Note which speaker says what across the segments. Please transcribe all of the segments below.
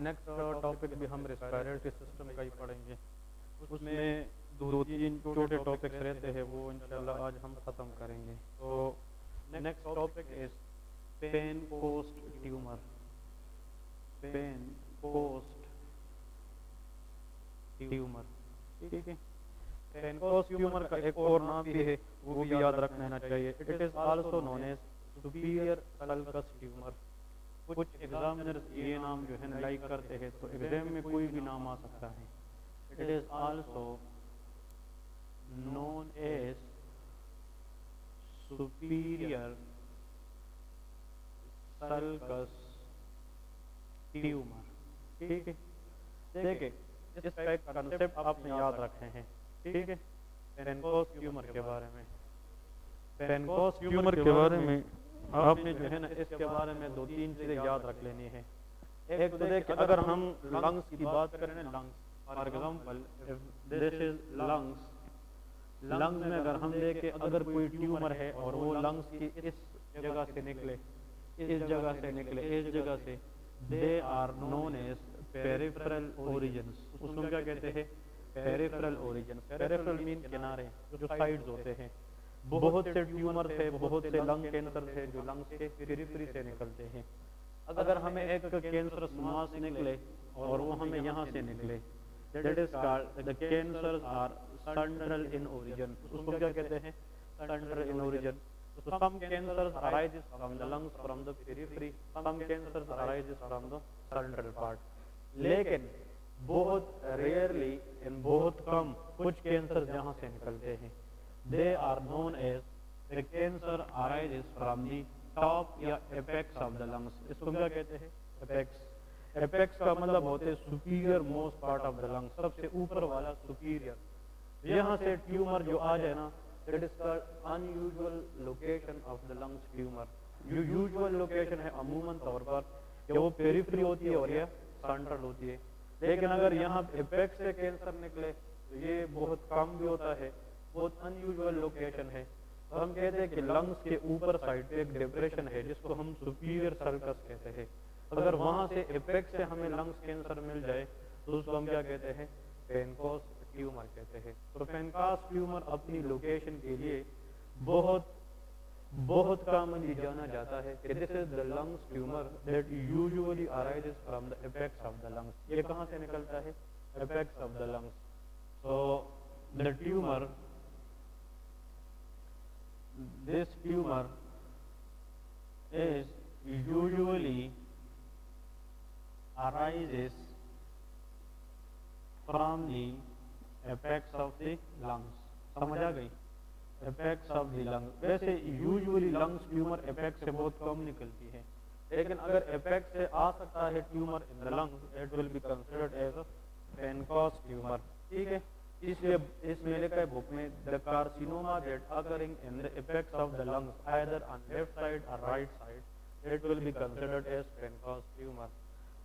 Speaker 1: Next topic भी हम respiratory system का ही पढ़ेंगे। उसमें दो तीन छोटे टॉपिक्स रहते हैं, वो इंशाल्लाह आज हम ख़त्म करेंगे। तो next topic is Pancoast tumour. Pancoast tumour, ठीक है। पेन पोस्ट ट्यूमर का एक और नाम भी है, वो भी याद रखना चाहिए। It is also known as superior sulcus tumour. कुछ एग्जामिनर्स ये नाम जो है लाइक करते हैं, तो एग्जाम में कोई भी नाम आ सकता है। It is also known as superior sulcus tumour, ठीक है। देखिए, इसका एक कंसेप्ट आपने याद रखे हैं, ठीक है। पेनकोस ट्यूमर के बारे में, पेनकोस ट्यूमर के बारे में आपने जो है ना इसके बारे में दो तीन चीजें याद रख लेनी है। एक तो देखिए, अगर हम लंग्स की बात करें ना, lungs for example this is lungs. Lungs में अगर हम देखें, अगर कोई ट्यूमर है और वो लंग्स की इस जगह से निकले, इस जगह से निकले, इस जगह से, they are known as peripheral origins. उसको क्या कहते हैं? Peripheral origin. पेरिफेरल मीन किनारे, जो साइड्स होते हैं। बहुत से ट्यूमर थे, बहुत से लंग कैंसर थे जो लंग्स के पेरिफेरी से निकलते हैं। अगर हमें एक कैंसर मास निकले और वो हमें यहाँ से निकले, that is called the cancers are central in origin. उसको क्या कहते हैं? Central in origin. So some cancers arises from the lungs, from the periphery. Some cancers arises from the central part. लेकिन बहुत रेयरली, इन बहुत कम कुछ कैंसर जहाँ से निकलते हैं, they are known as the cancer arises from the top या apex of the lungs. इसको क्या कहते हैं? एपेक्स। एपेक्स का मतलब होते हैं superior most part of the lungs, सबसे ऊपर वाला सुपीरियर। यहाँ से ट्यूमर जो आ जाए ना, that is called unusual location of the lungs tumour. जो यूजुअल लोकेशन है अमूमन तौर पर कि वो पेरिफेरी होती है और ये सेंट्रल होती है। लेकिन अगर यहाँ एपेक्स से कैंसर निकले तो ये बहुत कम भी होता है, बहुत अनयूजुअल लोकेशन है। तो हम कहते हैं कि लंग्स के ऊपर साइड पे एक डिप्रेशन है जिसको हम सुपीरियर सल्कस कहते हैं। अगर वहां से एपेक्स से हमें लंग्स कैंसर मिल जाए तो उसको हम क्या कहते हैं? पेनकोस ट्यूमर कहते हैं। तो पेनकोस ट्यूमर अपनी लोकेशन के लिए बहुत बहुत कॉमनली जाना जाता है कि this is the lungs tumour that usually arises from the apex of the lungs. ये कहाँ से निकलता है? Apex of the lungs. So the tumour, this tumor is usually arises from the apex of the lungs। समझ आ गई? Apex of the lungs. वैसे usually lungs tumour apex से बहुत कम निकलती है, लेकिन अगर एपेक्स से आ सकता है tumour in the lungs, it will be considered as Pancoast tumour, ठीक है। इसलिए इसमें लिखा है बुक में, the carcinoma that occurring in the apex of the lungs either on left side और right side, it will be considered as Pancoast tumour.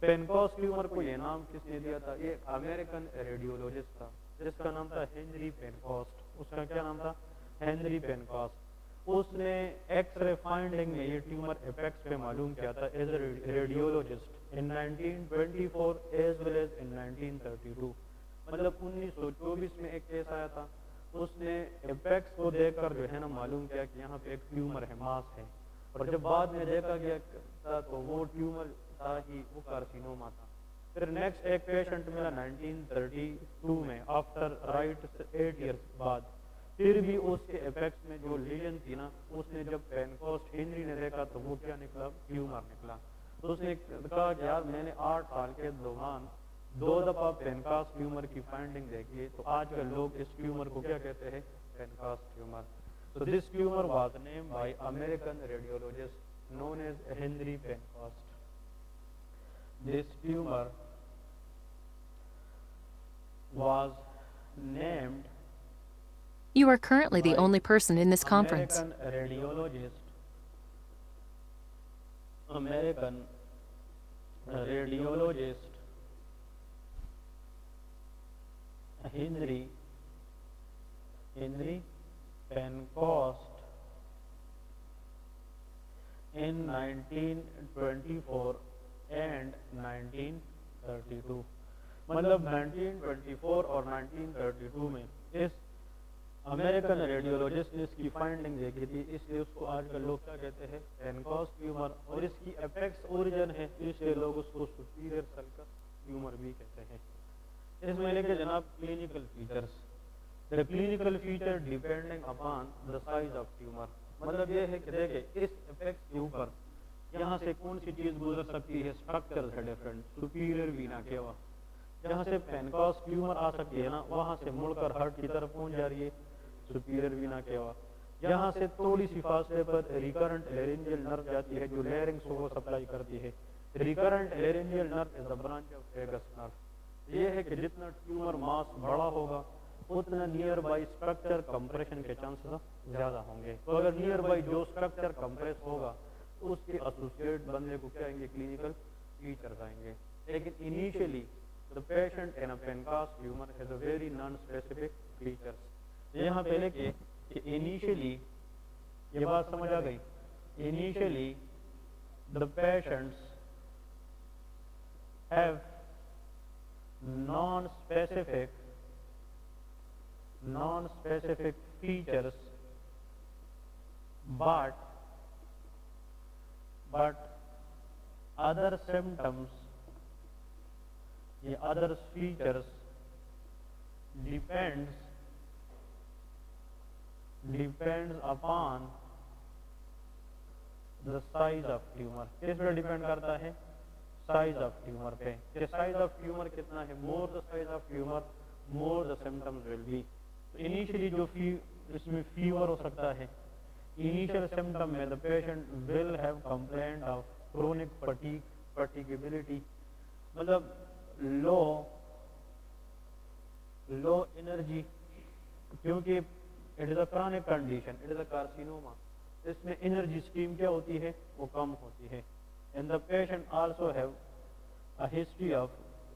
Speaker 1: Pancoast tumour को ये नाम किसने दिया था? ये अमेरिकन रेडियोलॉजिस्ट था जिसका नाम था हेनरी पेनकोस्ट। उसका क्या नाम था? हेनरी पेनकोस्ट। उसने एक्सरे फाइंडिंग में ये ट्यूमर एपेक्स पे मालूम किया था as a radiologist in 1924 as well as in 1932। मतलब 1924 में एक केस आया था, उसने एपेक्स को देखकर जो है ना मालूम किया कि यहाँ पे एक ट्यूमर है, मास है। और जब बाद में देखा गया था तो वो ट्यूमर था ही, वो कार्सिनोमा था। फिर नेक्स्ट एक पेशेंट मिला 1932 में, आफ्टर राइट 8 इयर्स बाद। फिर भी उसके एपेक्स में जो लीजन थी ना, उसने जब पेनकोस्ट हेनरी ने देखा तो वो क्या निकला? ट्यूमर निकला। तो उसने कहा कि यार मैंने 8 साल के दौरान 2 दफा पेनकोस्ट ट्यूमर की फाइंडिंग देखी है। तो आजकल लोग इस ट्यूमर को क्या कहते हैं? पेनकोस्ट tumour. So this tumor was named by American radiologist known as Henry Pencost. This tumor was named
Speaker 2: You are currently the
Speaker 1: by
Speaker 2: only person in this conference.
Speaker 1: American radiologist Henry Pencost in 1924 and 1932. 1932, मतलब 1924 और 1932 में इस American radiologist ने इसकी finding देखी थी, इसलिए उसको आजकल लोग क्या कहते हैं, पेनकॉस ट्यूमर, और इसकी एपेक्स ओरिजिन है, इसलिए लोग उसको सुपीरियर सल्कस ट्यूमर भी कहते हैं। इसमें लेके जनाब clinical features, the clinical feature depending upon the size of tumour, मतलब ये है कि देखे इस एपेक्स के ऊपर यहाँ से कौन सी चीज गुजर सकती है, स्ट्रक्चर है डिफरेंट, सुपीरियर वीना केवा, जहाँ से पेनकॉस ट्यूमर आ सकती है ना, वहाँ से मुड़कर हार्ट की तरफ पहुंच जा रही है, सुपीरियर वीना केवा। यहाँ से थोड़ी सी फासले पर रिकरेंट लेरेंजियल नर्व जाती है, जो लेरिंग्स को सप्लाई करती है। Recurrent laryngeal nerve is the branch of vagus nerve. ये है कि जितना ट्यूमर मास बड़ा होगा उतना नियर बाई स्ट्रक्चर कंप्रेशन के चांसेस ज्यादा होंगे। तो अगर नियर बाई जो स्ट्रक्चर कंप्रेस होगा उसके एसोसिएट बनने को क्या आएंगे, क्लिनिकल फीचर्स आएंगे। लेकिन initially the patient in a Pancoast tumour has a very non specific features. यहाँ पे लेके इनिशियली ये बात समझ आ गई, initially the patient have non-specific features, but other symptoms, the other features depends upon the size of tumor। किस पे डिपेंड करता है, साइज ऑफ ट्यूमर पे, कि साइज ऑफ ट्यूमर कितना है, more the size of tumour more the symptoms will be. Initially जो इसमें फीवर हो सकता है, इनिशियल सिम्टम में the patient will have complaint of chronic fatigability, मतलब लो एनर्जी, क्योंकि it is a chronic condition, it is a carcinoma, इसमें energy stream क्या होती है, वो कम होती है। And the patient also have a history of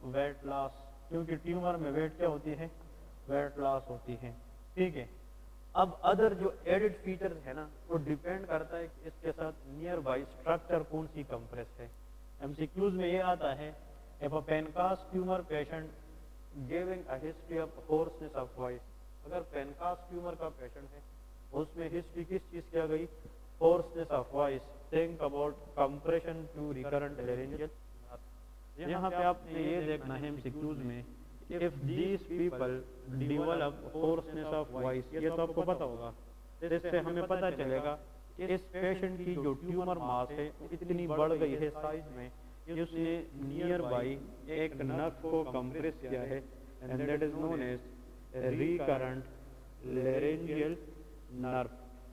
Speaker 1: weight loss, क्योंकि ट्यूमर में वेट क्या होती है, वेट लॉस होती है, ठीक है। अब अदर जो एडेड फीचर्स है ना, वो डिपेंड करता है कि इसके साथ नियर बाई स्ट्रक्चर कौन सी कंप्रेस है। एमसीक्यूज में ये आता है, if a Pancoast tumour patient giving a history of hoarseness of voice, अगर पेनकॉस ट्यूमर का पेशेंट है उसमें हिस्ट्री किस चीज की आ गई, hoarseness of voice, think about compression to recurrent laryngeal. यहाँ पे आपने ये देखना है एमसीक्यूज में, if these people develop hoarseness of voice, ये तो आपको पता होगा, इससे हमें पता चलेगा कि इस पेशेंट की जो ट्यूमर मास है इतनी बढ़ गई है साइज में कि उसने नियर बाई एक नर्व को कंप्रेस किया है, and that is known as recurrent laryngeal nerve.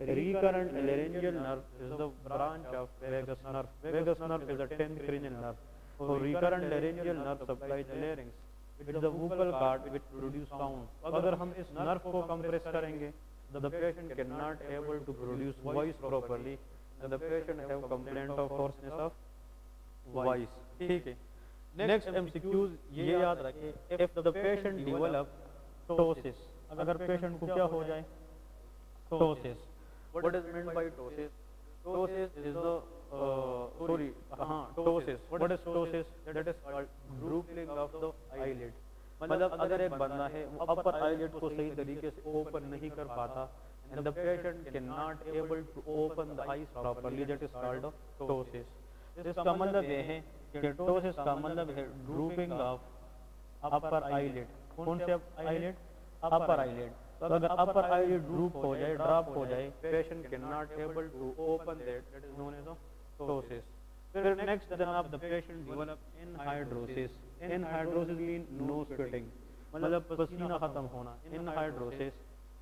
Speaker 1: Recurrent laryngeal nerve is the branch of vagus nerve. Vagus nerve is a 10th cranial nerve. So recurrent laryngeal nerve supplies the larynx with the vocal cord which produce sound. अगर हम इस nerve को compress करेंगे, the patient cannot able to produce voice properly, and the patient have complaint of hoarseness of voice. ठीक है। Next MCQs ये याद रखें, if the patient develop ptosis, अगर patient को क्या हो जाए, ptosis। What is meant by ptosis? Ptosis is the ptosis. What is ptosis? That is called drooping of the eyelid. मतलब अगर एक बंदा है वो अपर eyelid को सही तरीके से ओपन नहीं कर पाता, and the patient cannot able to open the eyes properly, that is called ptosis. इसका मतलब ये है कि ptosis का मतलब है drooping of upper eyelid। कौन से eyelid? Upper eyelid। तो अगर अपर आईलिड ड्रूप हो जाए, ड्रॉप हो जाए, patient can not able to open that is known as ptosis। फिर नेक्स्ट जनाब the patient develop anhidrosis. Anhidrosis mean no sweating, मतलब पसीना खत्म होना, anhidrosis.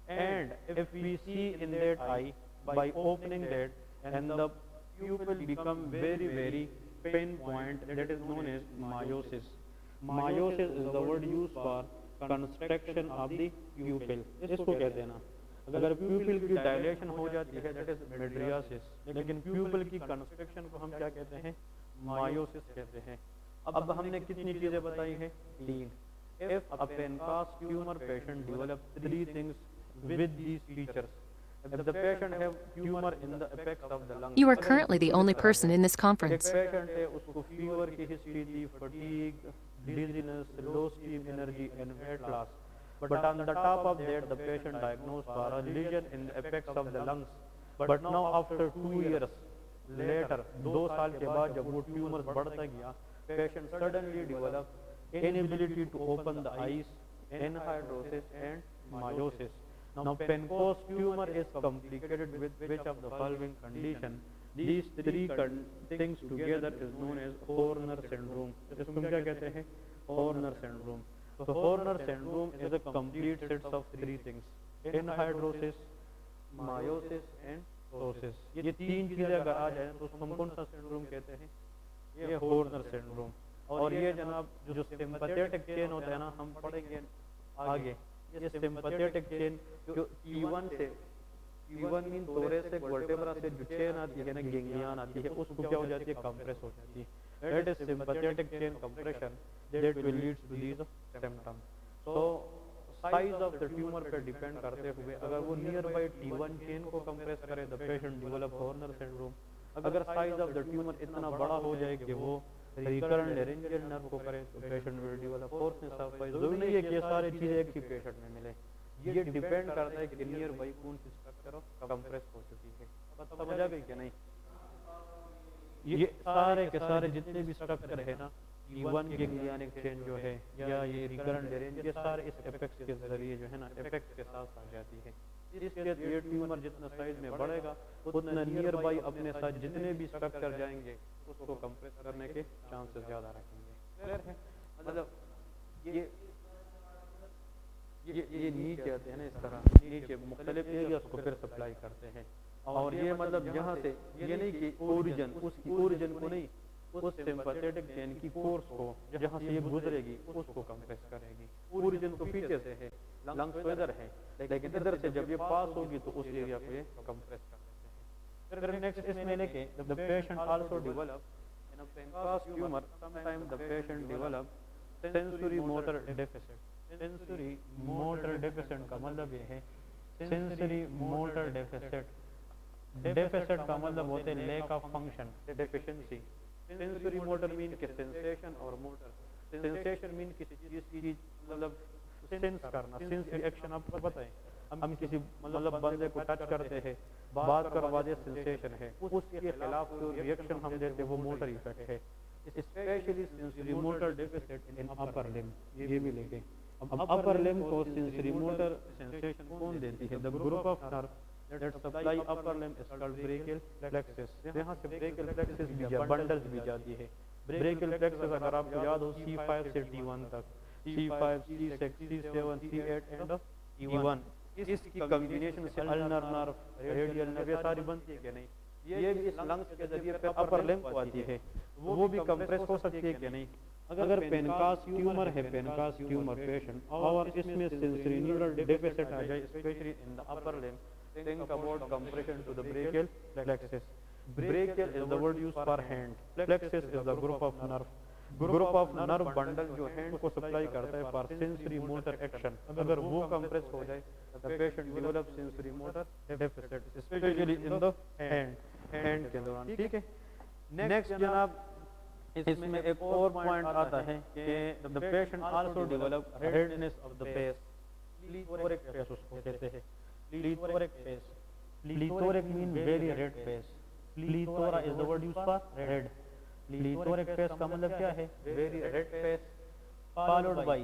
Speaker 1: And if we see in that eye by opening that and the pupil become very pain point, that is known as meiosis। meiosis is the word used for construction of the प्यूपिल, इसको कहते हैं ना। अगर प्यूपिल की dilation हो जाती है that is मेड्रियासिस, लेकिन प्यूपिल की कंस्ट्रक्शन को हम क्या कहते हैं, मायोसिस कहते हैं। अब हमने कितनी चीजें बताई हैं, 3। If a Pancoast tumour patient develop 3 things with these features, if the patient have tumor in the apex of the lung,
Speaker 2: You are currently the only person in this
Speaker 1: एक
Speaker 2: conference.
Speaker 1: पेशेंट है उसको fever की history थी, fatigue, dizziness, low steam energy, and weight loss. But on the top of that, the patient diagnosed for a lesion in the apex of the lungs. But now after 2 years later, 2 साल के बाद जब वो tumour बढ़ता गया, patient suddenly developed inability to open the eyes, anhidrosis and meiosis. Now Penco's tumor is complicated with which of the following condition? These three things together is known as Horner syndrome. इसको हम क्या कहते हैं? Horner syndrome. So Horner syndrome is a complete set of three things: anhidrosis, meiosis and ptosis. ये तीन चीजें अगर आ जाए तो हम कौन सा syndrome कहते हैं? ये Horner syndrome. और ये जनाब जो sympathetic chain होता है ना, हम पढ़ेंगे आगे, ये sympathetic chain जो T1 से T1 मीन thoracic से वर्टेब्रा से जो चेन आती है ना, गैंग्लियन आती है, उसको क्या हो जाती है? कंप्रेस हो जाती है. That is sympathetic chain compression that will lead to these symptoms. So size of the tumor पे डिपेंड करते हुए अगर वो नियर बाई T1 चेन को कंप्रेस करे, the patient develop Horner syndrome. अगर साइज ऑफ द ट्यूमर इतना बड़ा हो जाए कि वो रिकरेंट लेरिंजियल नर्व को करे, तो patient will develop hoarseness of voice. जरूरी नहीं है कि ये सारी चीजें एक ही पेशेंट में मिले. ये डिपेंड करता है कि नियर बाई कौन सी स्ट्रक्चर कंप्रेस हो चुकी है. समझ आ गई कि नहीं? ये सारे के सारे जितने भी स्ट्रक्चर है ना, T1 गैंग्लियनिक चेन जो है या ये रिकरेंट लेरिंजियल, ये सारे इस एपेक्स के जरिए जो है ना, एपेक्स के साथ आ जाती है. इसके ये ट्यूमर जितना साइज में बढ़ेगा उतना नियर बाई अपने साथ जितने भी स्ट्रक्चर जाएंगे उसको कंप्रेस करने के चांसेस ज्यादा रखेंगे. क्लियर है? मतलब ये नीचे आते हैं ना, इस तरह नीचे मुख्तलिफ एरियाज को फिर सप्लाई करते हैं. और ये मतलब यहाँ से ये नहीं कि ओरिजिन, उसकी ओरिजिन को नहीं, उस सिंपैथेटिक चेन की कोर्स को जहाँ से ये गुजरेगी उसको कंप्रेस करेगी. ओरिजिन तो पीछे से है, लंग्स तो इधर है, लेकिन इधर से जब ये पास होगी तो उस एरिया को ये कंप्रेस कर देते हैं. फिर नेक्स्ट इसमें लेके the patient also develop in a Pancoast tumour sometime the patient develop sensory motor deficit. Sensory motor deficit का मतलब ये है, सेंसरी मोटर डेफिसिट, डेफिसिट का मतलब होते हैं lack of function, deficiency. Sensory motor mean के सेंसेशन और मोटर. सेंसेशन मीन किसी चीज की मतलब सेंस करना, सेंस रिएक्शन. आपको पता है हम किसी मतलब बंदे को टच करते हैं, बात करवा दे, सेंसेशन है, उसके खिलाफ जो रिएक्शन हम देते हैं वो मोटर इफेक्ट है. Specially sensory motor deficit in upper limb. ये भी लेके अब अपर लिम्ब को सेंसरी मोटर सेंसेशन कौन देती है? The group of nerve that supply upper limb is called brachial plexus. यहाँ से brachial plexus भी बंडल्स भी जाती है. brachial plexus अगर आपको याद हो C5 से T1 तक, C5, C6, C7, C8 and T1, इसकी कॉम्बिनेशन से अल्नर नर्व, रेडियल नर्व, ये सारी बनती है कि नहीं? ये भी इस लंग्स के जरिए पे अपर लिम्ब को आती है, वो भी कंप्रेस हो सकती है कि नहीं? अगर पेनकास ट्यूमर है, पेनकास ट्यूमर पेशेंट और इसमें सेंसरी न्यूरल डेफिसिट आ जाए, specially in the upper limb, think about compression to the brachial plexus. Brachial is the word used for hand. Plexus is the group of nerve. Group of nerve bundle जो hand को supply करता है for sensory motor action. अगर वो compress हो जाए, the patient develops sensory motor deficit, especially in the hand के दौरान. ठीक है? Next जनाब इसमें एक और point आता है कि the patient also develop redness of the face. Plethoric face उसको कहते हैं. Plethoric face. Plethoric mean very red face. Plethora is the word used for red. Plethoric face का मतलब क्या है? Very red face followed by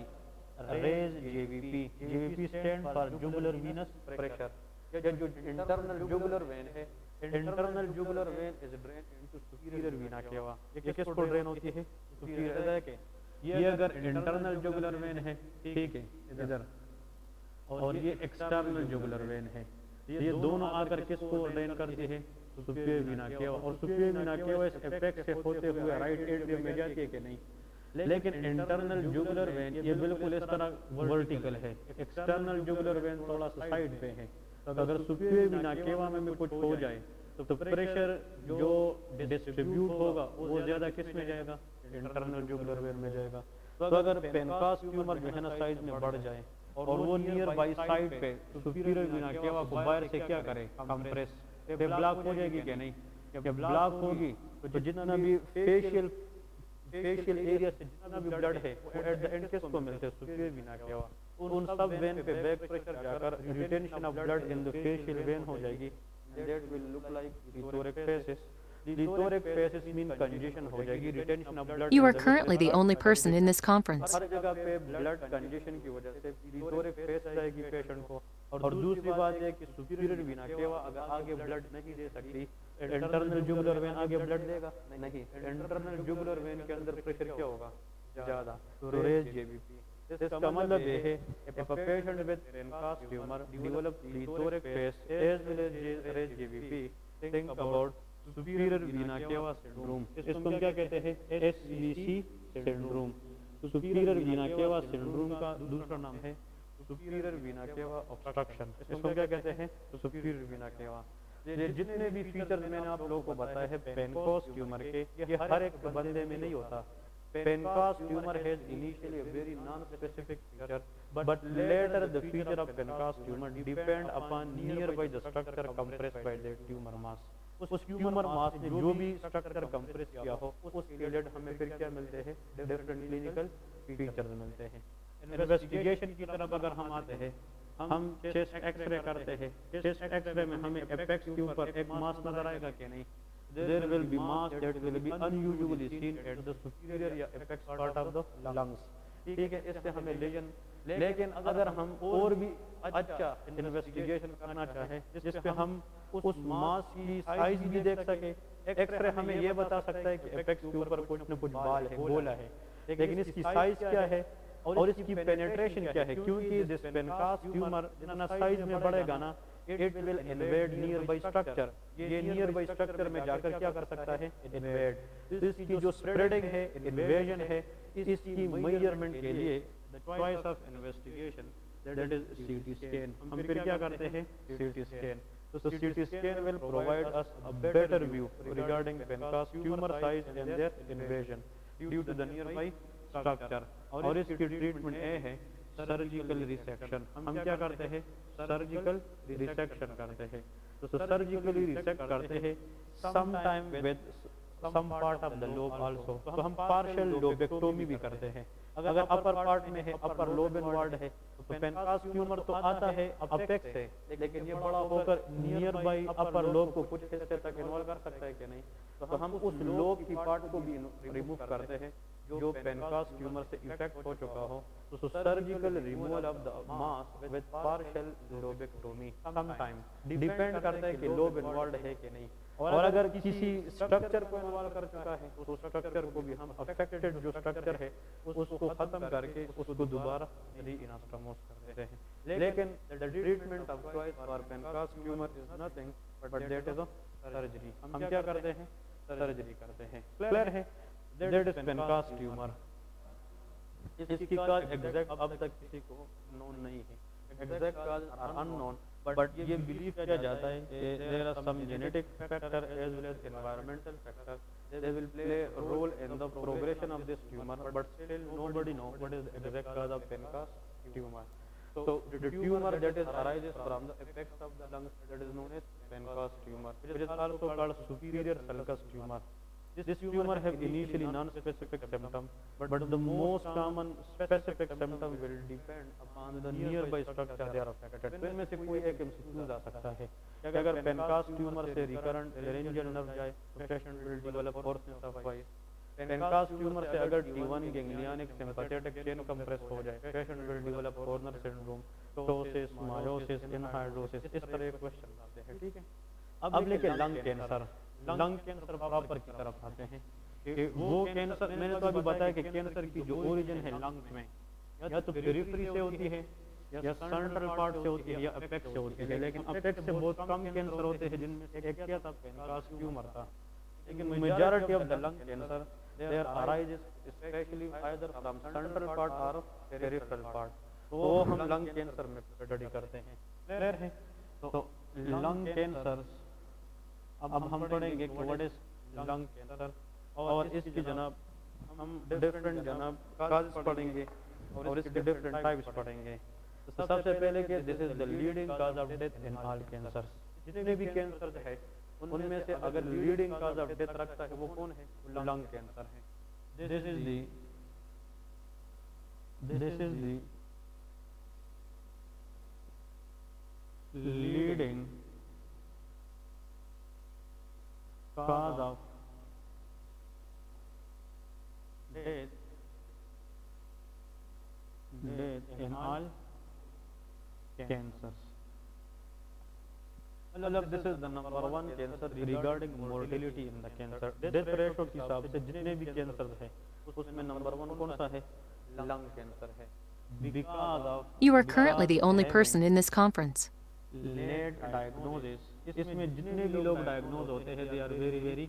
Speaker 1: raised JVP. JVP stand for jugular venous pressure. ये जो internal jugular vein है, internal jugular vein is drained into superior vena cava. ये किसको drain होती है? superior है के ये अगर internal jugular vein है, ठीक है, इधर, और ये एक्सटर्नल जुगुलर वेन है, ये दोनों आकर किसको ड्रेन करते हैं? Superior vena cava. और सुपिरियर वेना केवा इस एपेक्स से होते हुए राइट एट्रियम में जाती है कि नहीं? लेकिन इंटरनल जुगुलर वेन ये बिल्कुल इस तरह वर्टिकल है, एक्सटर्नल जुगुलर वेन थोड़ा सा साइड पे है. तो अगर सुपिरियर वेना केवा में कुछ हो जाए तो प्रेशर जो डिस्ट्रीब्यूट होगा वो ज्यादा किस में जाएगा? इंटरनल जुगुलर वेन में जाएगा. तो अगर पेनकास ट्यूमर जो है ना साइज में बढ़ जाए और वो नियर बाई साइड पे सुपीरियर वेना केवा को बाहर से क्या करे? कंप्रेस. पे ब्लॉक हो जाएगी क्या नहीं? जब ब्लॉक होगी तो जितना भी फेशियल एरिया से जितना भी ब्लड है वो एट द एंड किसको मिलते हैं, सुपीरियर वीना केवा। उन सब वेन पे बैक प्रेशर जाकर retention of blood in the facial vein हो जाएगी, that will look like plethoric facies. Plethoric facies mean congestion हो जाएगी, retention of blood.
Speaker 2: You are currently the only person in this conference.
Speaker 1: हर जगह पे blood congestion की वजह से लिथोरिक फेस आएगी पेशेंट को। और दूसरी बात है कि सुपीरियर वीना केवा अगर आगे ब्लड नहीं दे सकती, इंटरनल जुगुलर वेन आगे ब्लड देगा नहीं, इंटरनल जुगुलर वेन के अंदर प्रेशर क्या होगा, ज्यादा, तो रेज जेबीपी। इसका मतलब ये है if a patient with Pencas tumor develop lithoric phase as well as raised GBP, think about superior vena cava syndrome। इसको हम क्या कहते हैं, SVC syndrome। तो superior vena cava syndrome का दूसरा नाम है superior vena cava obstruction। इसको हम क्या कहते हैं, superior vena cava। ये जितने भी फीचर्स मैंने आप लोगों को बताए हैं पेनकोस ट्यूमर के, ये हर एक बंदे में नहीं होता। Pencas tumor has initially a very non-specific feature, but later the feature of Pencas tumor depend upon nearby the structure compressed by the tumor mass। उस ट्यूमर मास ने जो भी स्ट्रक्चर कंप्रेस किया हो उसके रिलेटेड हमें फिर क्या मिलते हैं, डिफरेंट क्लिनिकल फीचर्स मिलते हैं। इन्वेस्टिगेशन की तरफ अगर हम आते हैं, हम चेस्ट एक्सरे करते हैं, चेस्ट एक्सरे में हमें एपेक्स के ऊपर एक मास नजर आएगा कि नहीं, there will be mass that will be unusually seen at the superior या apex part of the lungs। ठीक है, इससे हमें लेजन। लेकिन अगर हम और भी अच्छा इन्वेस्टिगेशन करना चाहें जिसपे हम उस मास की साइज भी देख सके, एक्सरे हमें ये बता सकता है कि एपेक्स के ऊपर कुछ न कुछ बाल है, गोला है, लेकिन इसकी साइज क्या है और इसकी पेनिट्रेशन क्या है, क्योंकि दिस पेनकास ट्यूमर जितना साइज में बढ़ेगा ना, it will invade near by structure. ये नियर बाई स्ट्रक्चर में जाकर क्या कर सकता है, इन्वेड। इसकी जो स्प्रेडिंग है, इन्वेजन है, इसकी मेजरमेंट के लिए the choice of investigation that is CT scan. हम फिर क्या करते हैं, सीटी स्कैन। तो CT scan will provide us a better view regarding Pancoast tumour size and their invasion due to the nearby structure. और इसकी treatment ए है surgical resection. हम क्या करते हैं, सर्जिकल रिसेक्शन करते हैं। तो सर्जिकली रिसेक्ट करते हैं some time with some part of the lobe also. तो हम पार्शियल लोबेक्टोमी भी करते हैं। अगर अपर पार्ट में है, अपर लोब इन्वॉल्व है, तो पेनकास ट्यूमर तो आता है अपेक्स से, लेकिन ये बड़ा होकर नियर बाई अपर लोब को कुछ हिस्से तक इन्वॉल्व कर सकता है कि नहीं, तो हम उस लोब की पार्ट को भी रिमूव करते हैं जो पेनकास ट्यूमर से इफेक्ट हो चुका हो। तो surgical removal of the mass with partial lobectomy some time depend करता है कि लोब इन्वॉल्व है कि नहीं। और अगर किसी स्ट्रक्चर को इन्वॉल्व कर चुका है तो स्ट्रक्चर को भी हम अफेक्टेड जो स्ट्रक्चर है उसको खत्म करके उसको दोबारा रीइनास्टमोस कर देते हैं। लेकिन the treatment of choice for Pancoast tumour is nothing but that is a surgery. हम क्या करते हैं, सर्जरी करते हैं। क्लियर है, दैट इज पेनकास ट्यूमर। इसकी काज एग्जैक्ट अब तक किसी को नोन नहीं है, exact cause are unknown, but ये बिलीव किया जाता है कि there are some genetic factor as well as environmental factor they will play a role in the progression of this tumour, but still nobody know what is the exact cause of Pancoast tumour. So the tumor that is arises from the apex of the lungs that is known as Pencas tumor, which is also called superior sulcus tumor. This tumor have initially non-specific symptom, but the most common specific symptom will depend upon the nearby structure they are affected. तो इनमें से कोई एक MCQ आ सकता है कि अगर Pancoast tumour से रिकरेंट लेरेंजियल नर्व जाए तो patient will develop hoarseness of voice. Pancoast tumour से अगर T1 ganglionic sympathetic chain compress हो जाए patient will develop Horner syndrome, ptosis, miosis, anhidrosis, इस तरह के क्वेश्चन आते हैं। ठीक है, अब लेके lung cancer. Lung cancer proper की तरफ आते हैं कि वो कैंसर, मैंने तो अभी बताया कि कैंसर की जो ओरिजिन है लंग्स में या तो पेरिफेरी से होती है या सेंट्रल पार्ट से होती है या अपेक्स से होती है, लेकिन अपेक्स से बहुत कम कैंसर होते हैं जिनमें से एक क्या था, पेनकास ट्यूमर था। लेकिन majority of the lung cancer there arises specially either from central part और पेरिफेरल पार्ट। तो हम लंग कैंसर में स्टडी करते हैं। क्लियर है, तो लंग कैंसर अब हम पढ़ेंगे कि व्हाट इज लंग कैंसर और इसकी जनाब हम डिफरेंट जनाब काजेस पढ़ेंगे और इसके डिफरेंट टाइप्स पढ़ेंगे। तो सबसे पहले कि this is the leading cause of death in all cancers. जितने भी कैंसर है उनमें से अगर लीडिंग काज ऑफ डेथ रखता है वो कौन है, लंग कैंसर है। this is the leading cause of death in all cancers. मतलब this is the number one cancer regarding mortality in the cancer. Death ratio के हिसाब से जितने भी कैंसर है उसमें नंबर वन कौन सा है? लंग कैंसर है। Because of
Speaker 2: You are currently the only person in this conference.
Speaker 1: Late diagnosis, इसमें जितने भी लोग डायग्नोज होते हैं they are very very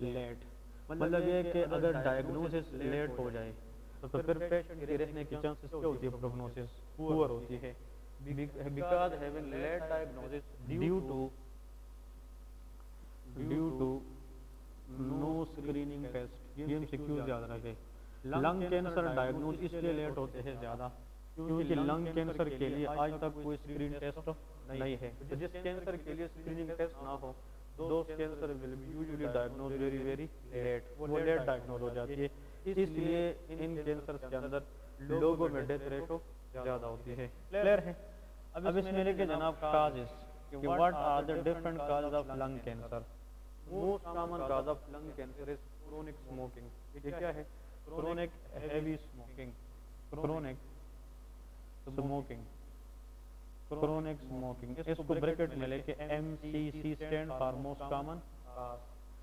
Speaker 1: late. मतलब ये कि अगर डायग्नोसिस लेट हो जाए तो फिर पेशेंट के रहने की चांसेस क्या होती है? प्रोग्नोसिस पुअर होती है। Because having late diagnosis due to no screening test, ये एमसीक्यू याद रखें। लंग कैंसर डायग्नोज इसलिए लेट होते हैं ज़्यादा क्योंकि लंग कैंसर के लिए आज तक कोई स्क्रीन टेस्ट नहीं है। तो जिस कैंसर के लिए स्क्रीनिंग टेस्ट ना हो those cancer will be usually diagnose very very late, वो लेट डायग्नोज हो जाती है। इसलिए इन कैंसर के अंदर लोगों में डेथ रेशो ज़्यादा होती है। क्लियर है? अब इसमें लेके जनाब काजेस कि what are the different causes of lung cancer. Most common cause of lung cancer is chronic smoking. ये क्या है? Chronic heavy smoking, chronic smoking, chronic smoking. इसको ब्रैकेट में लेके MCC stand for most common cause.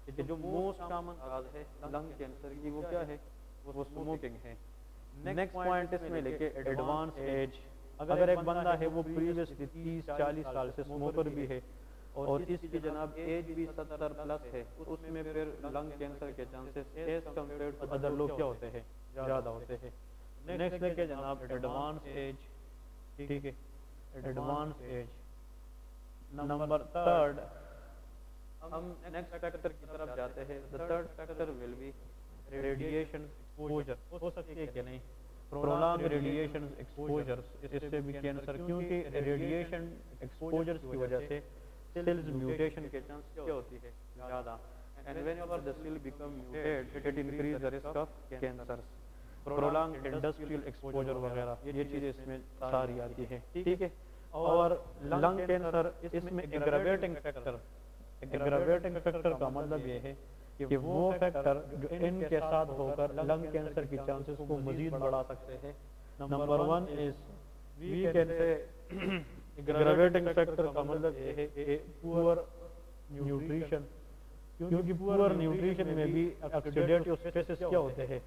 Speaker 1: ये जो most common काज है lung cancer की वो क्या है? वो स्मोकिंग है। नेक्स्ट पॉइंट इसमें लेके एडवांस एज। अगर एक बंदा है वो प्रीवियसली 30-40 साल से स्मोकर भी है और इसकी जनाब एज भी 70 प्लस है तो उसमें फिर लंग कैंसर के chances as compare to other लोग क्या होते हैं? ज़्यादा होते हैं। नेक्स्ट लेके जनाब एडवांस एज, ठीक है, एडवांस एज। नंबर थर्ड हम नेक्स्ट फैक्टर की तरफ जाते हैं। The third factor will be radiation exposure. हो सकती है कि नहीं? प्रोलॉन्ग रेडिएशन एक्सपोजर, इससे भी कैंसर, क्योंकि रेडिएशन एक्सपोजर की वजह से सेल्स म्यूटेशन के चांस क्या होती है? ज़्यादा। And whenever the cell become muted it increase the risk of cancer. Prolong industrial exposure वगैरह ये चीज़ें इसमें सारी आती है, ठीक है। और लंग कैंसर इसमें एग्रावेटिंग फैक्टर, एग्रावेटिंग फैक्टर का मतलब ये है कि वो फैक्टर जो इनके साथ होकर लंग कैंसर की चांसेस को मजीद बढ़ा सकते हैं। Number one is we can say aggravating factor का मतलब ये है कि पुअर न्यूट्रिशन, क्योंकि पुअर न्यूट्रिशन में भी ऑक्सीडेटिव स्ट्रेसेस क्या होते हैं?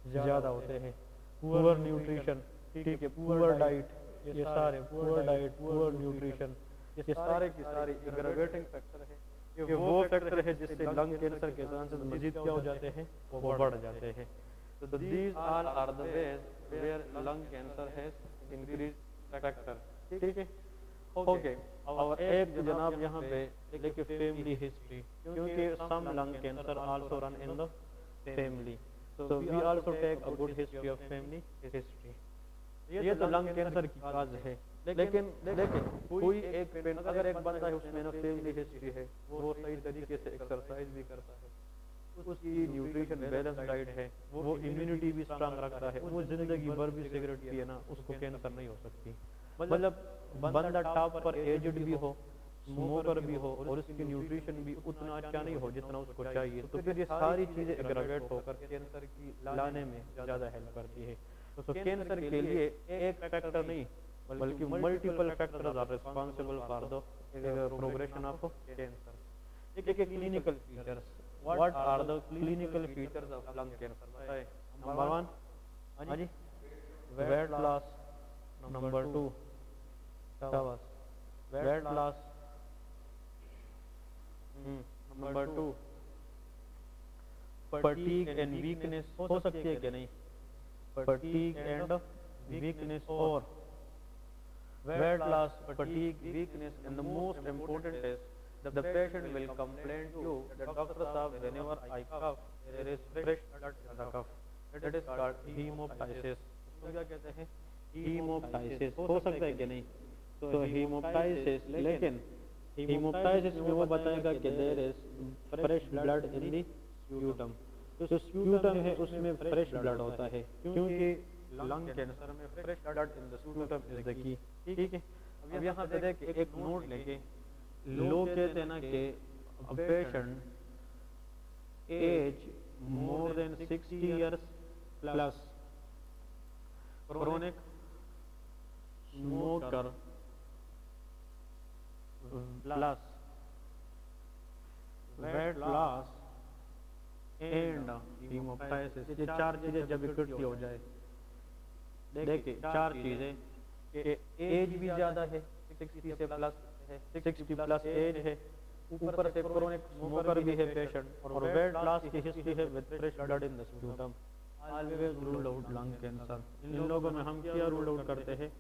Speaker 1: ज़्यादा होते हैं। पुअर न्यूट्रिशन, ठीक है, पुअर डाइट, ये सारे पुअर डाइट, पुअर न्यूट्रिशन, ये सारे की सारी एग्रावेटिंग फैक्टर है। ये वो फैक्टर है जिससे लंग कैंसर के चांसेस मजीद क्या हो जाते हैं? वो बढ़ जाते हैं। तो these all are the ways where lung cancer has increase factor, ठीक है। ओके, और एक जनाब यहाँ पे देखिए फैमिली हिस्ट्री, क्योंकि some lung cancer also run in the family, so we also take a good history of family history. ये तो लंग कैंसर की काज है। लेकिन देखिए कोई एक अगर एक बंदा है उसमें ना फैमिली हिस्ट्री है, वो सही तरीके से एक्सरसाइज भी करता है, उसकी न्यूट्रिशन बैलेंस डाइट है, वो इम्यूनिटी भी स्ट्रांग रखता है, वो जिंदगी भर भी सिगरेट पिए ना उसको कैंसर नहीं हो सकती। मतलब बंदा टॉप पर एजड भी हो, स्मोकर भी हो और उसकी न्यूट्रिशन भी उतना अच्छा नहीं हो जितना उसको चाहिए, तो फिर ये सारी चीज़ें एग्रावेट होकर कैंसर की लाने में ज़्यादा हेल्प करती है। तो कैंसर के लिए एक फैक्टर नहीं बल्कि multiple factors are responsible for the progression of cancer. देखिए clinical features, what are the clinical features of lung cancer बताएं। नंबर वन, हाँ जी, weight loss. Number two, weight loss. Number two, fatigue and weakness. हो सकती है कि नहीं? Fatigue and weakness और weight loss, fatigue, weakness, and the most important is the patient will complain to you that doctor साहब whenever I cough there is fresh blood in the cough. That is called hemoptysis. इसको क्या कहते हैं? Hemoptysis। हो सकता है कि नहीं? तो hemoptysis, लेकिन hemoptysis में वो बताएगा कि there is fresh blood in the sputum। जो स्प्यूटम है उसमें फ्रेश ब्लड होता है, क्योंकि लंग कैंसर में fresh blood in the sputum is the key. ठीक है, अब यहाँ पे देख एक नोट लेके लोग कहते हैं ना कि patient age more than 60 years plus chronic smoker plus weight loss and hemoptysis, ये चार चीजें जब इकट्ठी हो जाए, देखिए चार चीजें कि एज भी ज्यादा है 60 से प्लस है, 60 प्लस एज है, ऊपर से क्रोनिक स्मोकर भी है पेशेंट, और वेट लॉस की हिस्ट्री है with fresh blood in the sputum, always rule out lung cancer. इन लोगों में हम क्या रूल आउट करते हैं?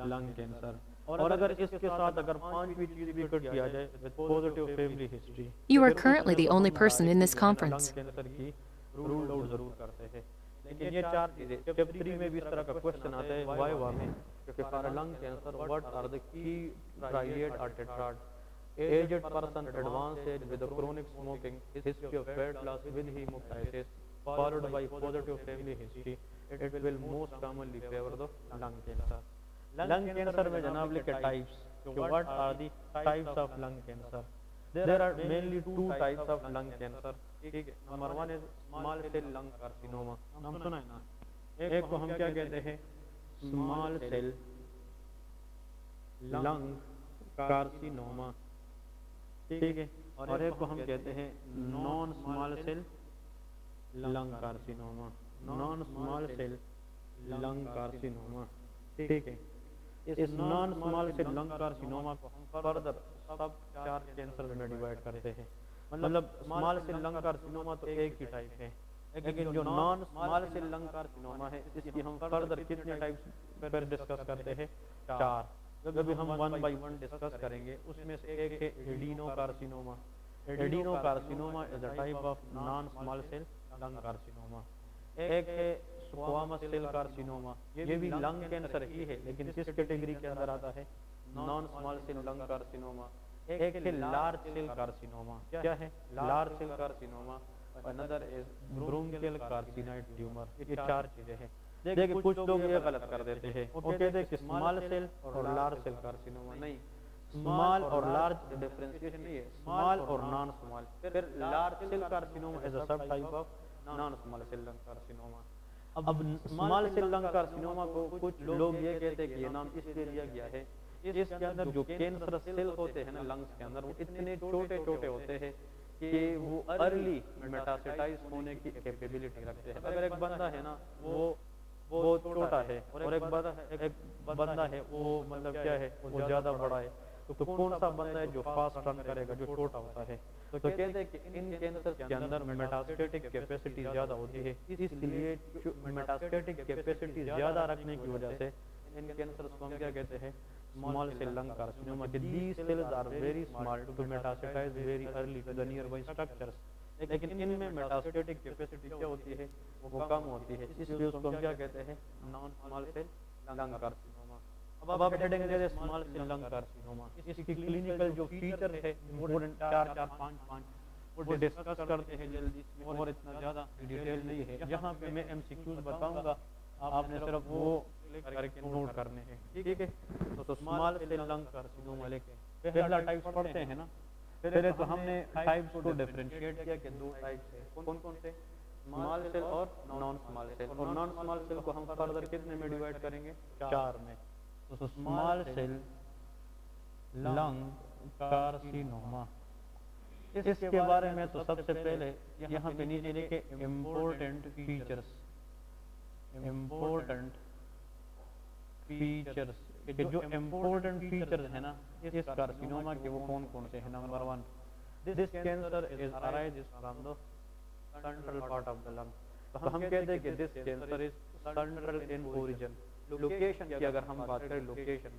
Speaker 1: Lung cancer. और अगर इसके साथ अगर पांचवी चीज भी इकट्ठी आ जाए with positive family history,
Speaker 2: You are currently the only person in this conference.
Speaker 1: Lung cancer की रूल आउट जरूर करते हैं। लेकिन ये चार चीजें चैप्टर 3 में भी इस तरह का क्वेश्चन आता है वाइवा में कि for lung cancer what are the key triad और tetrad, aged person advanced age with a chronic smoking, history of weight loss with hemoptysis, followed by positive family history, it will most commonly favor the lung cancer. Lung cancer में जनाब लिखे types, so what are the types of lung cancer? There are mainly two types of lung cancer. ठीक है, number one is small cell lung carcinoma, नाम सुना है ना? एक को हम क्या कहते हैं? Small cell lung carcinoma, ठीक है, और एक को हम कहते हैं non small cell lung carcinoma, non small cell lung carcinoma. ठीक है, इस non small cell lung carcinoma को हम फर्दर सब चार कैंसर में डिवाइड करते हैं। मतलब स्मॉल सेल लंग कार्सिनोमा तो एक ही टाइप है, लेकिन जो non small cell lung carcinoma है इसकी हम फर्दर कितने टाइप्स पर डिस्कस करते हैं? चार। जब भी हम वन बाय वन डिस्कस करेंगे उसमें से एक है adenocarcinoma. Adenocarcinoma is a type of non small cell lung carcinoma. एक है स्क्वामस सेल कार्सिनोमा, ये भी लंग कैंसर ही है लेकिन किस कैटेगरी के अंदर आता है? Non small cell lung carcinoma. एक है लार्ज सेल कार्सिनोमा, क्या है? Large cell carcinoma. Another is bronchial carcinoid tumour. ये चार चीजें हैं। देखिए कुछ लोग ये गलत कर देते हैं, वो कहते हैं कि स्मॉल सेल और लार्ज सेल कार्सिनोमा। नहीं, स्मॉल और लार्ज डिफरेंशिएशन नहीं है, स्मॉल और नॉन स्मॉल। फिर large cell carcinoma is a subtype of non small cell lung carcinoma. अब स्मॉल सेल लंग कार्सिनोमा को कुछ लोग ये कहते हैं कि ये नाम इसलिए दिया गया है, इसके अंदर जो कैंसर सेल होते हैं ना लंग्स के अंदर, वो इतने छोटे छोटे होते हैं कि वो अर्ली मेटास्टेटाइज होने की कैपेबिलिटी रखते हैं। अगर एक बंदा है ना वो छोटा है और एक बंदा है वो मतलब क्या है, वो ज्यादा बड़ा है, तो कौन सा बंदा है जो फास्ट रन करेगा? जो छोटा होता है। तो कहते हैं कि इन कैंसर के अंदर मेटास्टेटिक कैपेसिटी ज्यादा होती है, इसलिए मेटास्टेटिक कैपेसिटी ज्यादा रखने की वजह से इन कैंसर्स को हम क्या कहते हैं? Small cell lung carcinoma. These cells are very small to metastasize very early to the nearby structures. लेकिन इनमें मेटास्टेटिक कैपेसिटी क्या होती है? वो कम होती है, इसलिए उसको हम क्या कहते हैं? Non small cell lung carcinoma. अब आप हेडिंग दे दे स्मॉल सेल लंग कार्सिनोमा। इसकी क्लिनिकल जो फीचर है इम्पोर्टेंट 4-4-5-5 वो डिस्कस करते हैं जल्दी, और इतना ज्यादा डिटेल नहीं है। यहाँ पे मैं एमसीक्यूज बताऊंगा, आपने सिर्फ वो करके नोट करने हैं। ठीक है, तो स्मॉल सेल लंग कार्सिनोमा लेके पहला टाइप पढ़ते हैं ना। पहले तो हमने टाइप्स को डिफरेंशिएट किया कि दो टाइप्स है, कौन कौन से? स्मॉल सेल और नॉन स्मॉल सेल। और नॉन स्मॉल सेल को हम फर्दर कितने में डिवाइड करेंगे? चार में। तो स्मॉल सेल लंग कार्सिनोमा, इसके बारे में तो सबसे पहले यहाँ पे नीचे लिखे इम्पोर्टेंट फीचर्स। इम्पोर्टेंट फीचर्स कि जो इम्पोर्टेंट फीचर्स है ना इस कार्सिनोमा के, वो कौन कौन से हैं? Number 1, this cancer is arises from the central part of the lung. तो हम कहते हैं कि this cancer is central in origin. Location की अगर हम बात करें, लोकेशन,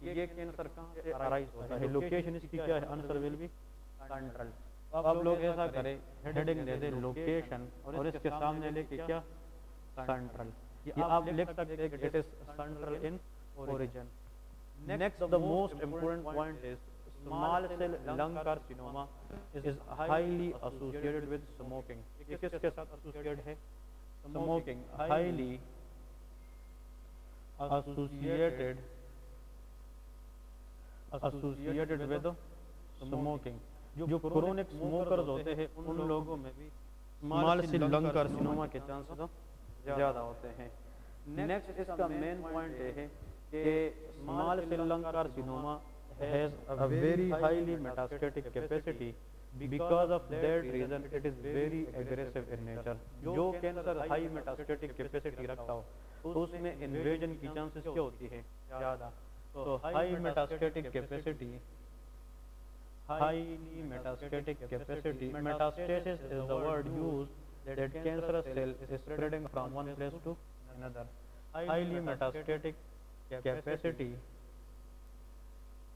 Speaker 1: ये कैंसर कहाँ से अराइज होता है? लोकेशन इसकी क्या है? Answer will be central. अब आप लोग ऐसा करें, हेडिंग दे दे लोकेशन और इसके सामने लेके क्या? सेंट्रल। ये आप लिख सकते हैं कि it is central in origin. Next, the most important point is small cell lung carcinoma is highly associated with smoking. ये किसके साथ एसोसिएटेड है? Smoking, highly associated with smoking. जो क्रोनिक स्मोकर्स होते हैं उन लोगों में भी स्मॉल सेल लंग कार्सिनोमा के चांसेस ज़्यादा होते हैं। नेक्स्ट इसका मेन पॉइंट ये है कि small cell lung carcinoma has a very highly metastatic capacity, because of that reason it is very aggressive in nature. जो कैंसर हाई मेटास्टेटिक कैपेसिटी रखता हो तो उसमें इन्वेजन की चांसेस क्या होती है? ज़्यादा। तो high metastatic capacity, highly metastatic capacity. Metastasis is the word used that cancerous cell is spreading from one place to another. Highly metastatic capacity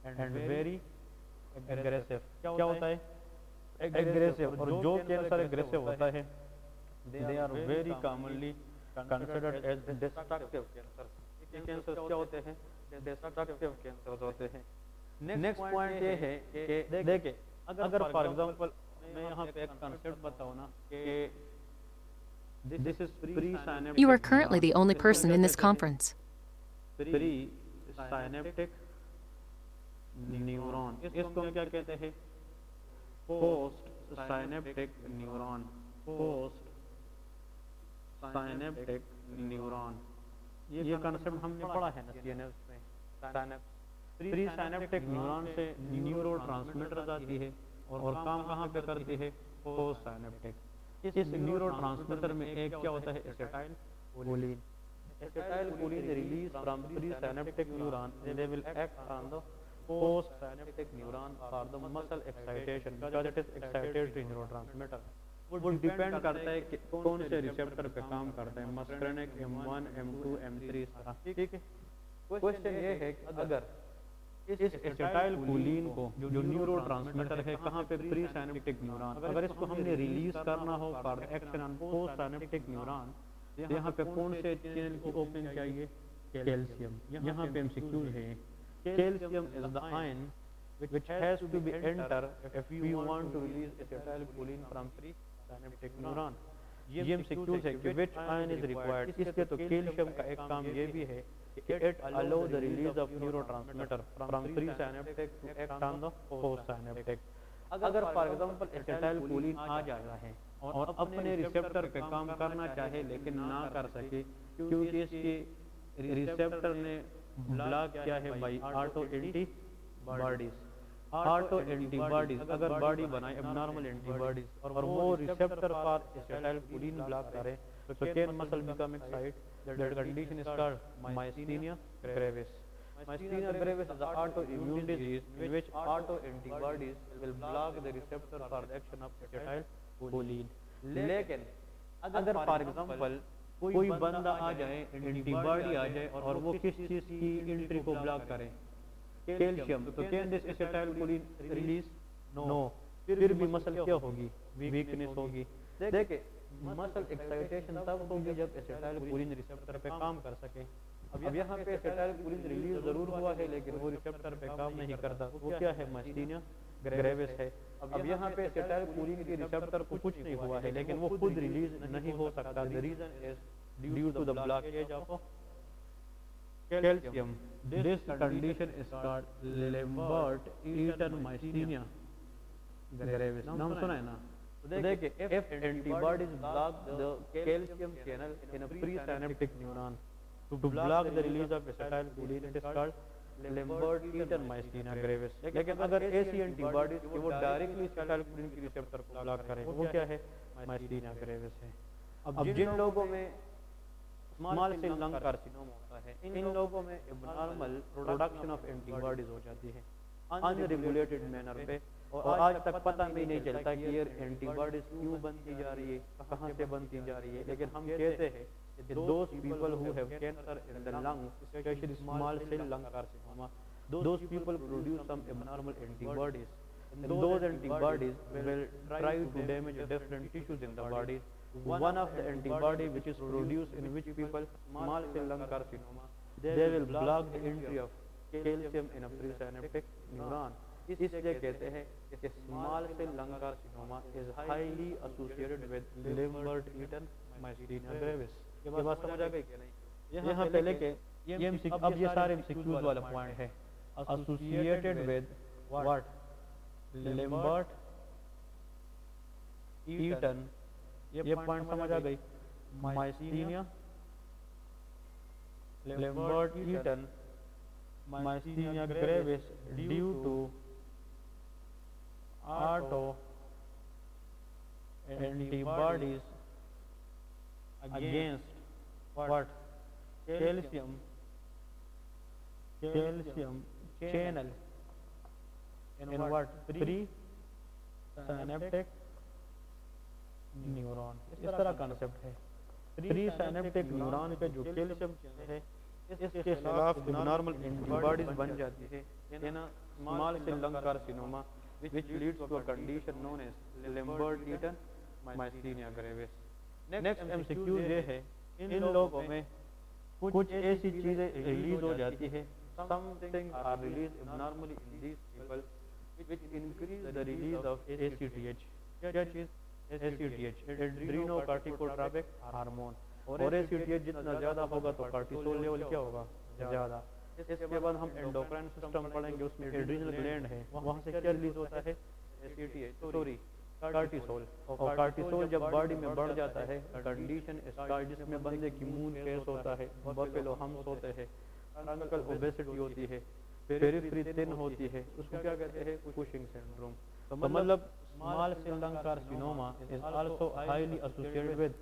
Speaker 1: and very aggressive. क्या होता है? Aggressive। और जो कैंसर एग्रेसिव होता है they are very commonly considered as destructive cancer। ये cancer क्या होते हैं? destructive cancers होते हैं। नेक्स्ट पॉइंट ये है कि देखिए अगर फॉर एग्जांपल मैं यहाँ पे एक कंसेप्ट बताऊँ ना कि this is pre synaptic.
Speaker 2: You are currently the only person in this conference.
Speaker 1: Pre synaptic neuron, इसको हम क्या कहते हैं? Post synaptic neuron. Post synaptic neuron, ये कंसेप्ट हमने पढ़ा है ना सीएनएस में। साइनेप्स प्री साइनेप्टिक न्यूरॉन से न्यूरोट्रांसमीटर आती है और काम कहाँ पे करती है? Post synaptic. इस न्यूरोट्रांसमीटर में एक क्या होता है? Acetyl choline. Acetyl choline release from pre synaptic neuron, they will act on the post synaptic neuron for the muscle excitation, because it is excitatory neurotransmitter. वो डिपेंड करता है कि कौन से रिसेप्टर पे काम करता है, मस्करेनिक, M1, M2, M3 इस तरह। ठीक है। क्वेश्चन ये है कि अगर इस एसिटाइल कोलिन को जो न्यूरोट्रांसमीटर है कहाँ पे? Pre synaptic neuron. अगर इसको हमने रिलीज करना हो for action on post synaptic neuron, यहाँ पे कौन से चैनल की ओपनिंग चाहिए? कैल्शियम। यहाँ पे एमसीक्यू है। Calcium is the ion which has to be enter if you want to release acetylcholine from presynaptic neuron। ये एमसीक्यूज है कि which ion is required। इसके तो कैल्शियम का एक काम ये भी है कि it allow the release of neurotransmitter from presynaptic to act on the postsynaptic। अगर फॉर एग्जांपल एसिटाइलकोलिन आ जाता है और अपने रिसेप्टर पे काम करना चाहे लेकिन ना कर सके क्योंकि इसके रिसेप्टर ने ब्लॉक किया है by auto antibodies. Auto antibodies अगर बॉडी बनाए एबनॉर्मल एंटीबॉडीज और वो रिसेप्टर फॉर एसिटाइलकोलिन ब्लॉक करे तो can muscle become excite, that condition is called myasthenia gravis. Myasthenia gravis is an autoimmune disease in which autoantibodies will block the receptor for the action of acetylcholine। लेकिन अगर for example कोई बंदा आ जाए, antibody आ जाए और वो किस चीज की एंट्री को ब्लॉक करे? कैल्शियम। तो can this acetylcholine release? No. फिर भी मसल क्या होगी? वीकनेस होगी। देखिए मसल एक्साइटेशन तब होगी जब एसिटाइलकोलिन रिसेप्टर पे काम कर सके। अब यहाँ पे एसिटाइलकोलिन रिलीज जरूर हुआ है लेकिन वो रिसेप्टर पे काम नहीं करता। वो क्या है? मायस्थीनिया ग्रेविस है। अब यहाँ पे एसिटाइलकोलिन के रिसेप्टर को कुछ नहीं हुआ है लेकिन वो खुद रिलीज नहीं हो सकता। The reason is due to the blockage of calcium. This condition is called Lambert Eaton myasthenia gravis. नाम सुना है ना? तो देखिए if antibodies block the calcium channel in a presynaptic neuron to block the release of acetylcholine, it is called Lambert-Eaton myasthenia gravis। लेकिन अगर ऐसी antibodies कि वो डायरेक्टली एसिटाइलकोलिन की रिसेप्टर को ब्लॉक करे वो क्या है? मायस्थीनिया ग्रेविस है। अब जिन लोगों में स्मॉल सेल लंग कार्सिनोमा होता है इन लोगों में एबनॉर्मल प्रोडक्शन ऑफ एंटीबॉडीज हो जाती है अनरेगुलेटेड मैनर पे और आज तक पता भी नहीं चलता कि ये एंटीबॉडीज क्यों बनती जा रही है, कहाँ से बनती जा रही है। लेकिन हम कहते हैं कि those people who have cancer in the lung, especially small cell lung carcinoma, those people produce some abnormal antibodies and those antibodies will try to damage different tissues in the body। One of the antibody which is produced in which people small cell lung carcinoma, they will block the entry of calcium in a presynaptic neuron। इसलिए कहते हैं कि small cell lung carcinoma is highly associated with Lambert Eaton myasthenia gravis. ये बात समझ आ गई कि नहीं? यहाँ पहले के ये अब ये सारे एमसीक्यूज वाला पॉइंट है। Associated with what? Lambert Eaton, ये पॉइंट समझ आ गई। Myasthenia, Lambert Eaton, myasthenia gravis due to autoantibodies against what? Calcium channel in what? Presynaptic neuron. इस तरह कॉन्सेप्ट है। प्री साइनेप्टिक न्यूरॉन पे जो कैल्शियम है इसके खिलाफ नॉर्मल एंटीबॉडीज बन जाती है in small cell lung carcinoma which leads to a condition known as Lambert-Eaton myasthenia gravis। Next MCQ ये है, इन लोगों में कुछ ऐसी चीजें रिलीज हो जाती है, something are released abnormally in these people which increase the release of ACTH। क्या चीज? ACTH, adrenocorticotropic hormone. और ACTH जितना ज्यादा होगा तो कार्टिसोल लेवल क्या होगा? ज्यादा। इसके बाद हम एंडोक्राइन सिस्टम पढ़ेंगे, उसमें एड्रीनल ग्लैंड है, वहां से क्या रिलीज होता है? ACTH, sorry cortisol. और कार्टिसोल जब बॉडी में बढ़ जाता है, कंडीशन स्टार्ट जिसमें बंदे की मून फेस होता है, बफेलो हम्स होते हैं, ट्रांकल ओबेसिटी होती है, पेरिफेरी थिन होती है, उसको क्या कहते हैं? Cushing syndrome. तो मतलब small cell lung carcinoma is also highly associated with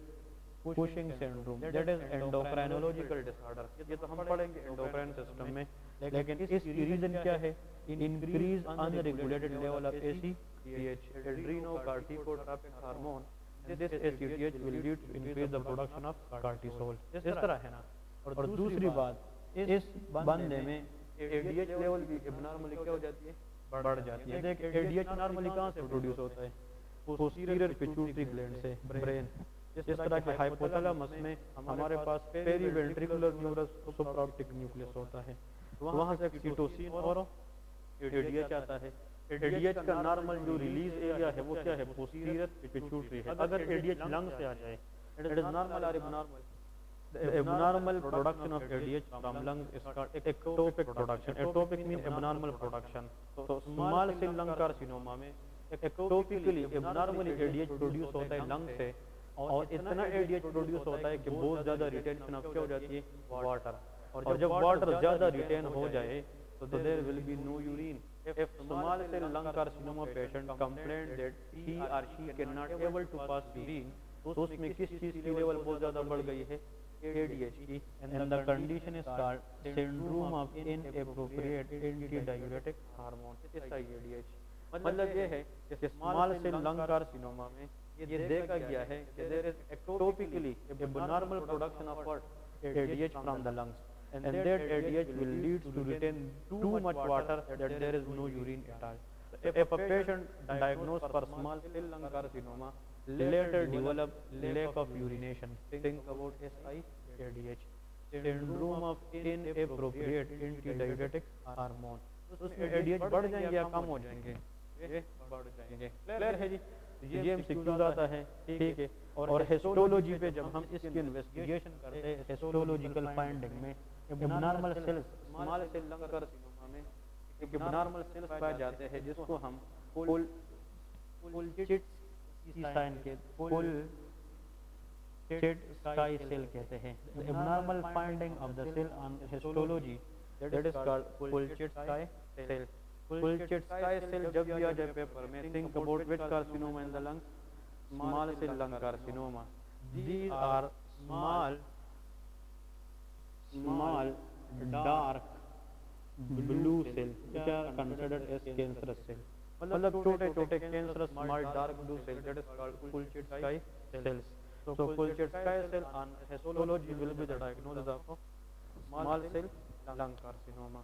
Speaker 1: Cushing syndrome, that is endocrinological disorder. ये तो हम पढ़ेंगे एंडोक्राइन सिस्टम में, लेकिन इसकी रीजन क्या है? Increase unregulated level of ACTH, adrenocorticotropic hormone. This ACTH will lead to increase the production of cortisol. इस तरह है ना। और दूसरी बात, इस बंदे में ADH लेवल भी एब्नॉर्मली क्या हो जाती है? बढ़ जाती है। देख ADH नॉर्मली कहाँ से प्रोड्यूस होता है? पोस्टीरियर पिट्यूटरी ग्लैंड से, ब्रेन। इस तरह के हाइपोथैलेमस में हमारे पास पेरीवेंट्रिकुलर न्यूरस सुप्राऑप्टिक न्यूक्लियस होता है, वहां से एक्सीटोसिन और ADH आता है। ADH का नॉर्मल जो रिलीज एरिया है वो क्या है? पोस्टीरियर पिट्यूटरी है। अगर ADH लंग से आ जाए, इट इज नॉर्मल और abnormal? The abnormal production of ADH from lungs is called ectopic production। Ectopic means abnormal production। तो small cell lung carcinoma में ectopically abnormally ADH प्रोड्यूस होता है lung से, और इतना ADH प्रोड्यूस होता है कि बहुत ज्यादा रिटेंशन ऑफ क्या हो जाती है? वाटर। और जब वाटर ज्यादा रिटेन हो जाए तो there will be no urine. If small cell lung carcinoma patient complained that he or she cannot able to pass urine, तो उसमें किस चीज की लेवल बहुत ज्यादा बढ़ गई है? ADH की। and the condition is called syndrome of inappropriate antidiuretic hormone। इसका ADH मतलब ये है कि स्मॉल सेल लंग कार्सिनोमा में ये देखा गया है कि there is ectopically abnormal production of what? ADH from the lungs, and that ADH will lead to retain too much water that there is no urine at all। If a patient diagnosed for small cell lung carcinoma later develop lack of urination, think about SIADH, syndrome of inappropriate antidiuretic hormone। उसमें ADH बढ़ जाएंगे या कम हो जाएंगे? ये बढ़ जाएंगे। Clear है जी? ये एमसीक्यू आता है, ठीक है। और हिस्टोलॉजी पे जब हम इसकी इन्वेस्टिगेशन करते हैं, हिस्टोलॉजिकल फाइंडिंग में abnormal cells, small cell lung carcinoma में एक एब्नॉर्मल सेल्स पाए जाते हैं जिसको हम पुलचिट साइन के पुलचिट स्काई सेल कहते हैं। Abnormal finding of the cell on histology that is called Kulchitsky cell. Kulchitsky cell जब भी आ जाए पेपर में, think about which carcinoma in the lung? Small cell lung carcinoma। These are small dark blue cell which are considered as cancerous cell। मतलब छोटे छोटे cancerous small dark blue cell, that is called Pulchet-Sky cells। So Pulchet-Sky cell on histology will be the diagnosis of small cell lung carcinoma।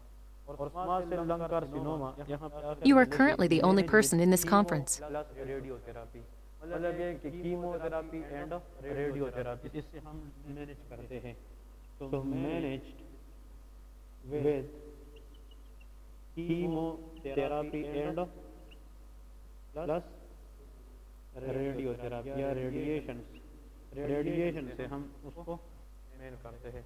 Speaker 1: और small cell lung carcinoma यहाँ पे
Speaker 2: You are currently the only person in this conference.
Speaker 1: Plus radiotherapy, मतलब ये कि chemotherapy and radiotherapy, इससे हम manage करते हैं। So managed with chemotherapy therapy and plus radiotherapy या रेडिएशन से हम उसको मेल करते हैं।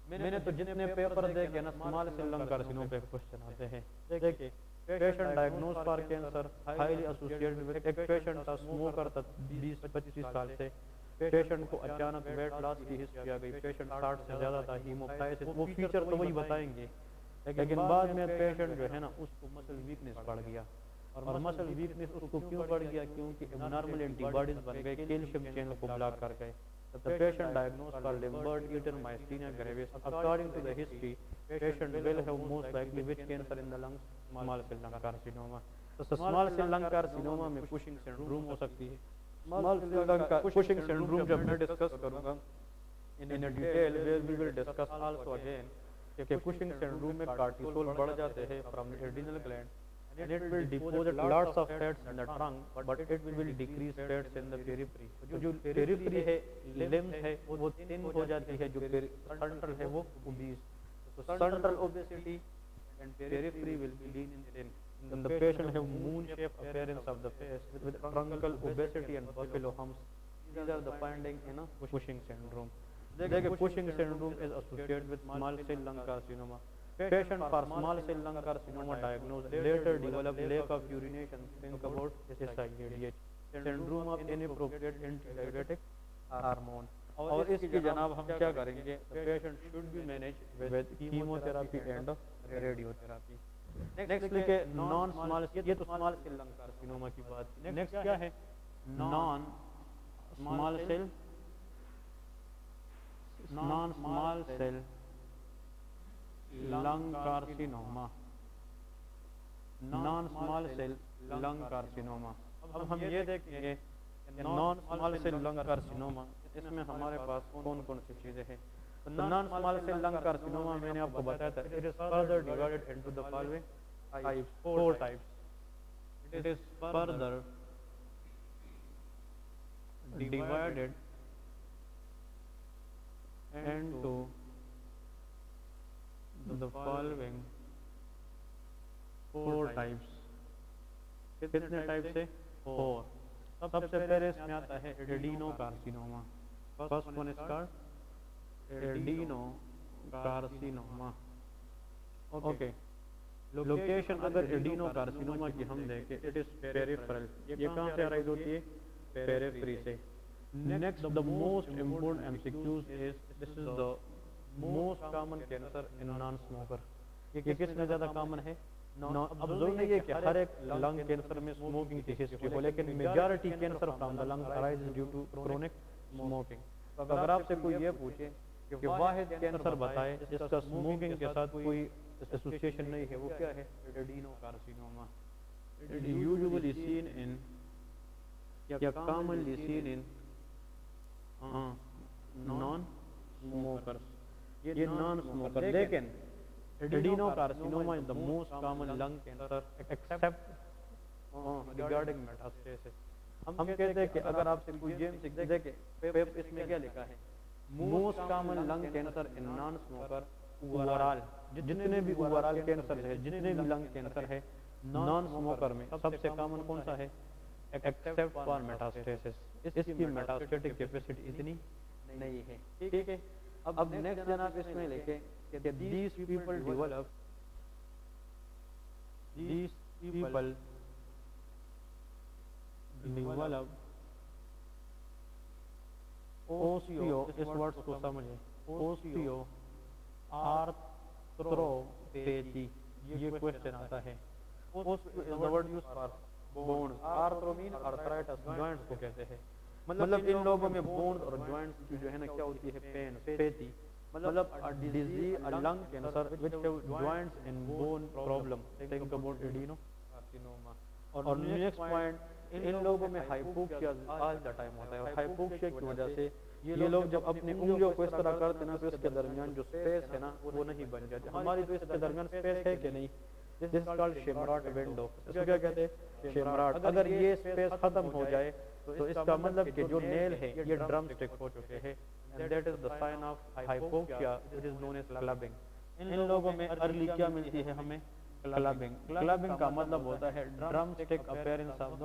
Speaker 1: मैंने तो जितने पेपर देखे ना स्मॉल सेल लंग कार्सिनोमा पे क्वेश्चन आते हैं। देखिए patient diagnose for cancer highly associated with एक पेशेंट था स्मोकर था 20-25 साल से। पेशेंट को अचानक वेट लॉस की हिस्ट्री आ गई, पेशेंट 60 से ज़्यादा था, हीमोफाइसिस, वो फीचर तो वही बताएंगे, लेकिन बाद में पेशेंट जो है ना उसको मसल वीकनेस बढ़ गया। और मसल वीकनेस उसको क्यों बढ़ गया? क्योंकि एबनॉर्मल एंटीबॉडीज बन गए, कैल्शियम चैनल को ब्लॉक कर गए। The patient diagnosed for Lambert-Eaton myasthenia gravis. According to the history, patient will have most likely which cancer in the lungs? Small cell lung carcinoma. तो small cell lung carcinoma में Cushing syndrome हो सकती है। Small cell lung Cushing syndrome जब मैं discuss करूँगा in a detail where we will discuss also again कि Cushing syndrome में cortisol बढ़ जाते हैं from the adrenal gland and it will deposit lots of fats in the trunk but it will decrease fats in the periphery. जो periphery है limbs है वो thin हो जाती है, जो central है वो obese. So central obesity and periphery will be lean and thin. Then the patient have moon shaped appearance of the face with truncal obesity and buffalo humps. These are the findings in a Cushing syndrome. देखिए Cushing syndrome is associated with small cell lung carcinoma. Patient for small cell lung carcinoma diagnosed later develop lack of urination. Think about SIADH, syndrome of inappropriate antidiuretic hormone. और इसकी जनाब हम क्या करेंगे? The patient should be managed with chemotherapy and radiotherapy. Next लिखे non small, ये तो small cell lung carcinoma की बात। नेक्स्ट क्या है? Non small cell lung carcinoma, non small cell lung carcinoma. अब हम ये देखेंगे non small cell lung carcinoma, इसमें हमारे पास कौन कौन सी चीजें हैं। तो non small cell lung carcinoma मैंने आपको बताया था, it is further divided into the following types, 4 types. It is further divided into the following 4 types. कितने टाइप से? 4. सबसे पहले इसमें आता है adeno carcinoma. First one is called adeno carcinoma. Okay, location अगर एडिनो कार्सिनोमा की हम देखें, इट इज पेरिफेरल। ये कहाँ से अराइज होती है? पेरिफेरी से। Next the most important MCQs is this is the most common cancer in non smoker. ये किसमें ज्यादा कॉमन है? अब जरूरी नहीं है कि हर एक लंग कैंसर में स्मोकिंग की हिस्ट्री हो, लेकिन majority cancer from the lung arise due to chronic smoking. तो अगर आपसे कोई ये पूछे कि वाहिद कैंसर बताए जिसका स्मोकिंग के साथ कोई एसोसिएशन नहीं है, वो क्या है? Adenocarcinoma. It is usually seen in या commonly seen in non smokers. ये नॉन स्मोकर, लेकिन adenocarcinoma is the most common lung cancer except regarding metastasis. हम कहते हैं कि अगर आपसे कोई जेम्स देखे, इसमें क्या लिखा है? Most common lung cancer in non smoker overall. जितने भी ओवरऑल कैंसर है, जितने भी लंग कैंसर है नॉन स्मोकर में सबसे कॉमन कौन सा है? Except for metastasis. इसकी मेटास्टेटिक कैपेसिटी इतनी नहीं है, ठीक है। अब नेक्स्ट जनाब इसमें लिखे कि these people develop ओस्टियो, इस वर्ड्स को समझे, ओस्टियो आर्थ्रोपैथी। ये क्वेश्चन आता है। Osteo is the word used for bones, arthro mean arthritis, joints को कहते हैं। मतलब इन लोगों में बोन्स और जॉइंट्स की जो है ना क्या होती है? Pain, pathy. मतलब a disease, a lung cancer which have joints and bone problem. Think about adenocarcinoma. और नेक्स्ट पॉइंट, इन लोगों में हाइपोक्सिया ऑल द टाइम होता है, और हाइपोक्सिया की वजह से ये लोग जब अपनी उंगलियों को इस तरह करते हैं ना, तो इसके दरमियान जो स्पेस है ना वो नहीं बन जाती। हमारी तो इसके दरमियान स्पेस है कि नहीं? This is called Schamroth window. इसको क्या कहते हैं? शेमराट। अगर ये स्पेस खत्म हो जाए तो इसका मतलब कि जो नेल है ये ड्रम स्टिक हो चुके हैं, and that is the sign of hypoxia, it is known as clubbing. इन लोगों में अर्ली क्या मिलती है हमें? क्लबिंग का मतलब होता है drum stick appearance of the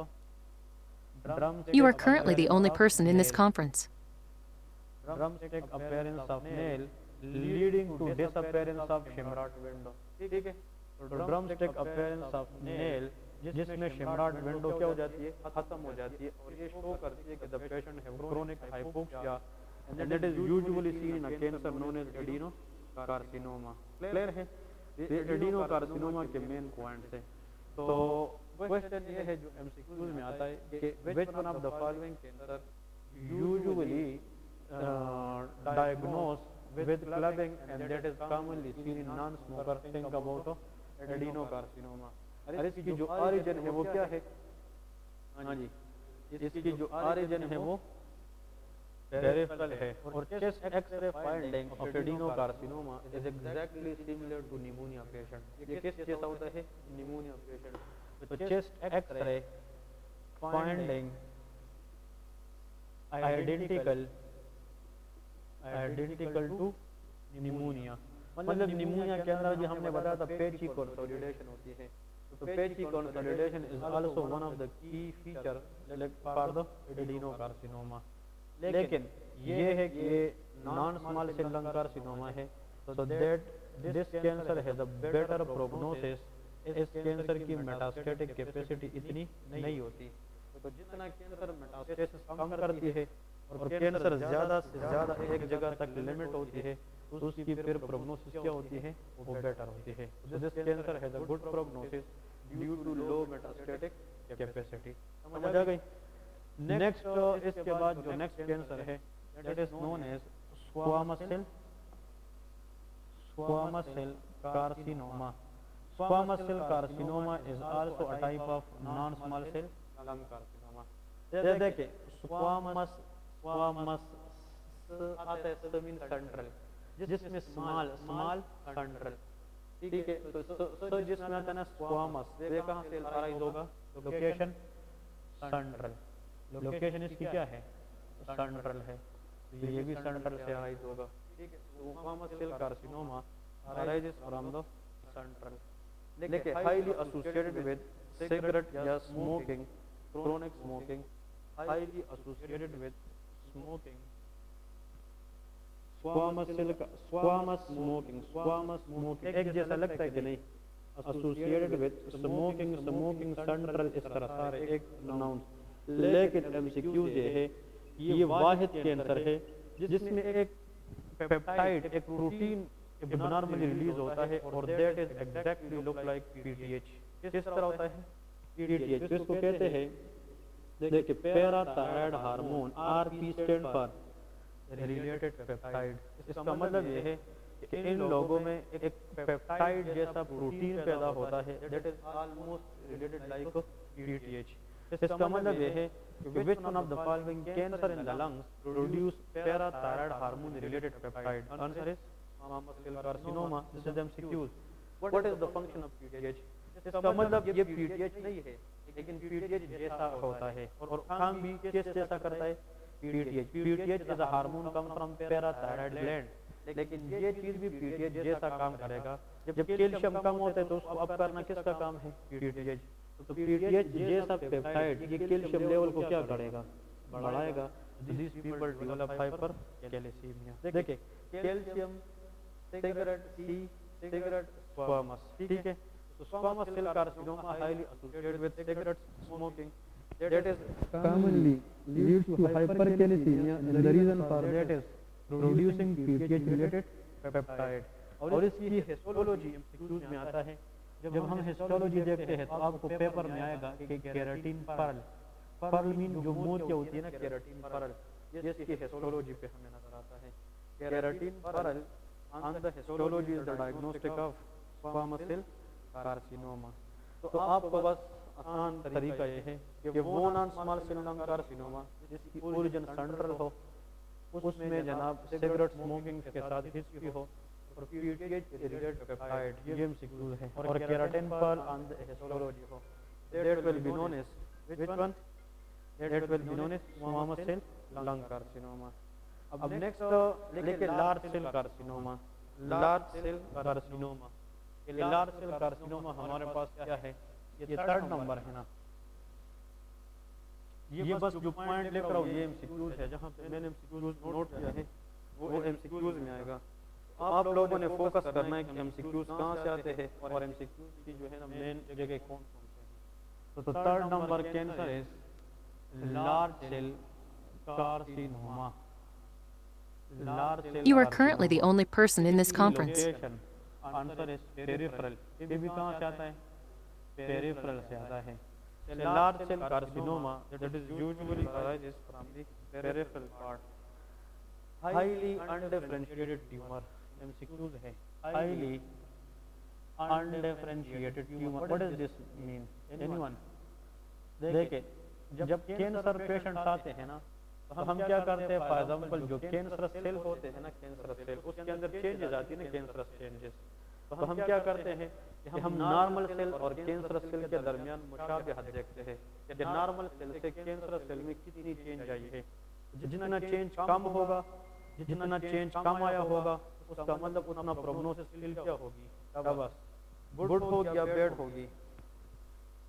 Speaker 1: drum
Speaker 2: You are currently the only person in this conference.
Speaker 1: drumstick appearance of nail leading to disappearance of shimrot window। ठीक है, तो drumstick appearance of nail जिसमें शिमराट विंडो क्या हो जाती है, खत्म हो जाती है, और ये शो करती है कि the patient have chronic hypoxia and that is usually seen in a cancer known as adenocarcinoma। Clear है, ये एडिनोकार्सिनोमा के मेन पॉइंट्स हैं। तो क्वेश्चन ये है जो एमसीक्यूज में आता है कि which one of the following cancer usually diagnosed with clubbing and that is commonly seen in non-smoker। think about adenocarcinoma। अरे इसकी जो ऑरिजिन है वो क्या है, हाँ जी, इसकी जो ऑरिजिन है वो पेरिफेरल है, और chest X-ray finding of adenocarcinoma is exactly similar to pneumonia patient. ये किस जैसा होता है, निमोनिया पेशेंट। तो chest X-ray finding identical to pneumonia. मतलब निमोनिया के अंदर जो हमने बताया था पेची कंसोलिडेशन होती है, तो patchy consolidation is also one of the key feature for the adenocarcinoma. लेकिन ये है कि non small cell lung carcinoma है, so that this cancer has a better prognosis। इस कैंसर की मेटास्टेटिक कैपेसिटी इतनी नहीं होती, तो जितना कैंसर मेटास्टेसिस कम करती है और कैंसर ज्यादा से ज्यादा एक जगह तक लिमिट होती है, तो उसकी फिर प्रोग्नोसिस क्या होती है, वो बेटर होती है। so this cancer has a good prognosis due to low metastatic capacity। समझ आ गई। नेक्स्ट इसके बाद जो नेक्स्ट कैंसर है that is known as squamous cell carcinoma. Squamous cell carcinoma is also a type of non small cell lung carcinoma. ये देखिए squamous आता है सेमीन सेंट्रल, जिसमें स्मॉल सेंट्रल, ठीक है। तो जिसमें आता है ना स्क्वामस, ये कहाँ से अराइज होगा, लोकेशन सेंट्रल। लोकेशन इसकी क्या है, सेंट्रल है, तो ये भी सेंट्रल से अराइज होगा, ठीक है। Squamous cell carcinoma arises from the central. देखिए हाईली एसोसिएटेड विद सिगरेट या smoking, chronic smoking, highly associated with smoking. Squamous smoking एक जैसा लगता है कि नहीं, एसोसिएटेड विद स्मोकिंग सेंट्रल, इस तरह सारे एक नाउन। लेकिन एमसीक्यू ये है ये वाहिद कैंसर है जिसमें एक पेप्टाइड, एक प्रोटीन एबनॉर्मली रिलीज होता है, और that is exactly look like PTH. किस तरह होता है पीटीएच, तो इसको कहते हैं, देखिए parathyroid hormone, RP stand for related peptide. इसका मतलब ये है कि इन लोगों में एक पेप्टाइड जैसा प्रोटीन पैदा होता है that is almost related like PTH. इसका मतलब ये है कि which one of the following cancer in the lungs produce parathyroid hormone related peptide? Answer is squamous cell carcinoma। This is MCQs। What is the function of PTH? इसका मतलब ये PTH नहीं है, लेकिन PTH जैसा होता है, और काम भी किस जैसा करता है, PTH is a hormone come from parathyroid gland। लेकिन ये चीज भी PTH जैसा काम करेगा। जब कैल्शियम कम होता है तो उसको अप करना किसका काम है, PTH। तो पीटीएच जैसा पेप्टाइड ये कैल्शियम लेवल को क्या करेगा, बढ़ाएगा। This people develop hypercalcaemia. देखिए कैल्शियम, सिगरेट, सिगरेट, स्क्वामस, ठीक है। तो squamous cell carcinoma highly associated with cigarette smoking, that is commonly leads to hypercalcemia and the reason for that is producing PTH related peptide। और इसकी histology MCQs में आता है। जब हम हिस्टोलॉजी देखते हैं तो आपको पेपर में आएगा कि केराटिन पर्ल मीन जो मोतिया होती है ना, केराटिन पर्ल, ये इसकी हिस्टोलॉजी पे हमें नजर आता है। Keratin pearl on the histology is the diagnostic of squamous cell carcinoma. तो आपको बस आसान तरीका ये है कि वो non small cell lung carcinoma जिसकी ओरिजिन सेंट्रल हो, उसमें जनाब सिगरेट स्मोकिंग के साथ हिस्ट्री हो, और पीटीएच रिलेटेड पेप्टाइड, ये एमसीक्यू है, और keratin pearl on the histology हो, that will be known as which one, that will be known as squamous cell lung carcinoma. अब नेक्स्ट देखिए large cell carcinoma. Large cell carcinoma large cell carcinoma हमारे पास क्या है, ये third number है ना। ये बस जो पॉइंट लेकर आओ ये एमसीक्यूज है, जहाँ पे मैंने एमसीक्यूज नोट किया है वो एमसीक्यूज में आएगा। आप लोगों ने फोकस करना है कि एमसीक्यूज कहाँ से आते हैं और एमसीक्यूज की जो है ना मेन जगह कौन कौन से हैं। तो third number cancer is large cell carcinoma. Large cell
Speaker 2: You are currently the only person in this conference.
Speaker 1: Answer is peripheral. ये भी कहाँ से आता है, पेरिफेरल से आता है। Large cell carcinoma that is usually arises from the peripheral part. Highly undifferentiated tumour, MCQs है, highly undifferentiated tumour, what does this mean, anyone? देखिए जब कैंसर पेशेंट्स आते हैं ना तो हम क्या करते हैं, फॉर एग्जांपल जो कैंसर सेल होते हैं ना, कैंसर सेल उसके अंदर चेंजेस आती है ना, कैंसर चेंजेस, तो हम क्या करते हैं कि हम नॉर्मल सेल और कैंसर सेल के दरमियान मुशाबहत देखते हैं कि नॉर्मल सेल से कैंसर सेल में कितनी चेंज आई है। जितना चेंज कम होगा, जितना चेंज कम आया होगा, उसका मतलब उतना प्रोग्नोसिस स्किल क्या होगी, बस गुड होगी या बैड होगी।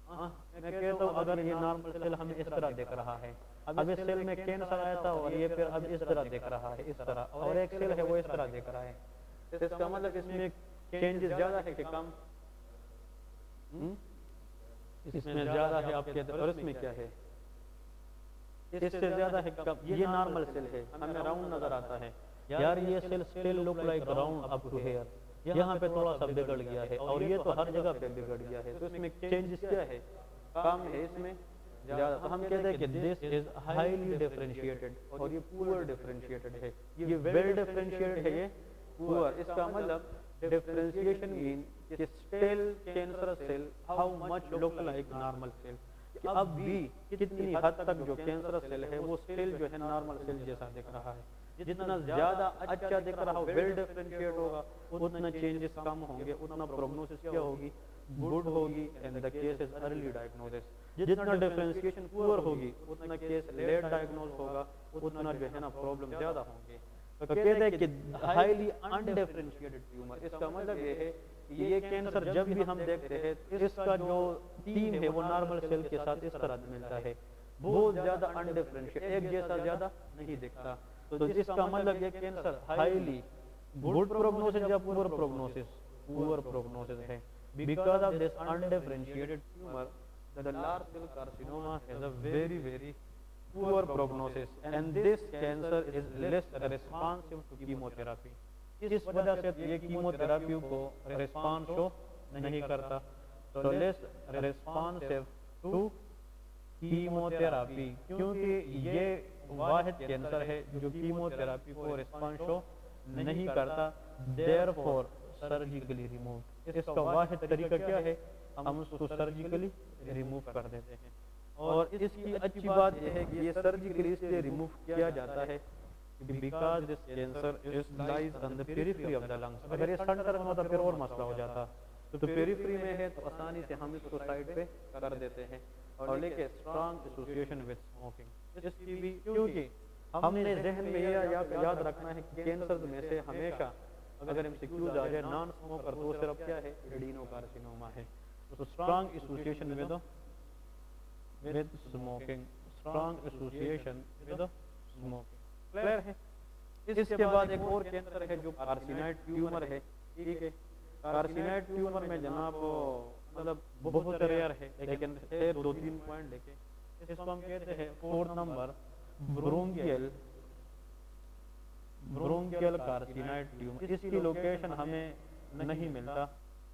Speaker 1: मैं कहता हूँ अगर ये नॉर्मल सेल हमें इस तरह दिख रहा है, अब इस सेल में कैंसर आया था और ये फिर अब इस तरह दिख रहा है, इस तरह, और एक सेल है वो इस तरह दिख रहा है, तो इसका मतलब इसमें चेंजेस ज्यादा है कि कम? इसमें ज्यादा है आपके, और इसमें क्या है, इससे ज्यादा है कम। ये नॉर्मल सेल है, हमें राउंड नजर आता है, यार ये cell still look like round up to here, यहाँ पे थोड़ा सा बिगड़ गया है और ये तो हर जगह पे बिगड़ गया है, तो इसमें चेंजेस क्या है, कम है, इसमें ज्यादा। तो हम कहते हैं कि दिस इज हाईली डिफरेंशिएटेड, और ये पुअर डिफरेंशिएटेड है, ये वेल डिफरेंशिएटेड है, ये पुअर। इसका मतलब डिफरेंशिएशन मीन कि still cancer cell how much look like normal cell, कि अब भी कितनी हद तक जो कैंसर सेल है वो स्टिल जो है नॉर्मल सेल जैसा दिख रहा है। जितना ज्यादा अच्छा दिख रहा हो, वेल डिफरेंशिएट होगा, उतना चेंजेस कम होंगे, उतना प्रोग्नोसिस क्या होगी, गुड होगी, and the case is early diagnosis. जितना डिफरेंशिएशन पुअर होगी उतना केस लेट डायग्नोज होगा, उतना जो है ना प्रॉब्लम ज्यादा होंगे। तो कहते हैं कि हाईली अनडिफरेंशिएटेड ट्यूमर, इसका मतलब ये है कि ये कैंसर जब भी हम देखते हैं इसका जो टीम है वो नॉर्मल सेल के साथ इस तरह मिलता है, बहुत ज्यादा अनडिफरेंशिएट, एक जैसा ज्यादा नहीं दिखता। तो इसका मतलब ये कैंसर हाईली गुड प्रोग्नोसिस या पुअर प्रोग्नोसिस, पुअर प्रोग्नोसिस है। Because of this undifferentiated tumour the large cell carcinoma has a very poor prognosis, and this cancer is less responsive to chemotherapy. इस वजह से ये कीमोथेरेपी को response show नहीं करता, तो लेस रिस्पॉन्सिव टू कीमोथेरेपी, क्योंकि ये वाहिद कैंसर है जो कीमोथेरेपी को रिस्पॉन्स शो नहीं करता, देयरफॉर सर्जिकली रिमूव। इसका वाहिद तरीका क्या है, हम उसको सर्जिकली रिमूव कर देते हैं। और इसकी अच्छी बात यह है कि ये सर्जिकली इसलिए रिमूव किया जाता है because this cancer is lies on the periphery of the lungs. अगर ये सेंटर में होता फिर और मसला हो जाता, तो पेरिफेरी में है तो आसानी से हम इसको साइड पे कर देते हैं। और लेके स्ट्रॉन्ग एसोसिएशन विद स्मोकिंग, इसकी भी, क्योंकि हमने जहन में याद रखना है कि कैंसर में से हमेशा अगर एमसीक्यूज आ जाए नॉन स्मोकर तो सिर्फ क्या है, एडेनोकार्सिनोमा है। तो strong association with smoking, strong association with smoking, clear है। इसके बाद एक और कैंसर है जो कार्सिनॉइड ट्यूमर है, ठीक है। कार्सिनॉइड ट्यूमर में जनाब मतलब बहुत रेयर है, लेकिन है 2-3 पॉइंट लेके इसको हम कहते हैं 4 नंबर ब्रोंकियल कार्सिनॉइड ट्यूमर। इसकी लोकेशन हमें नहीं मिलता,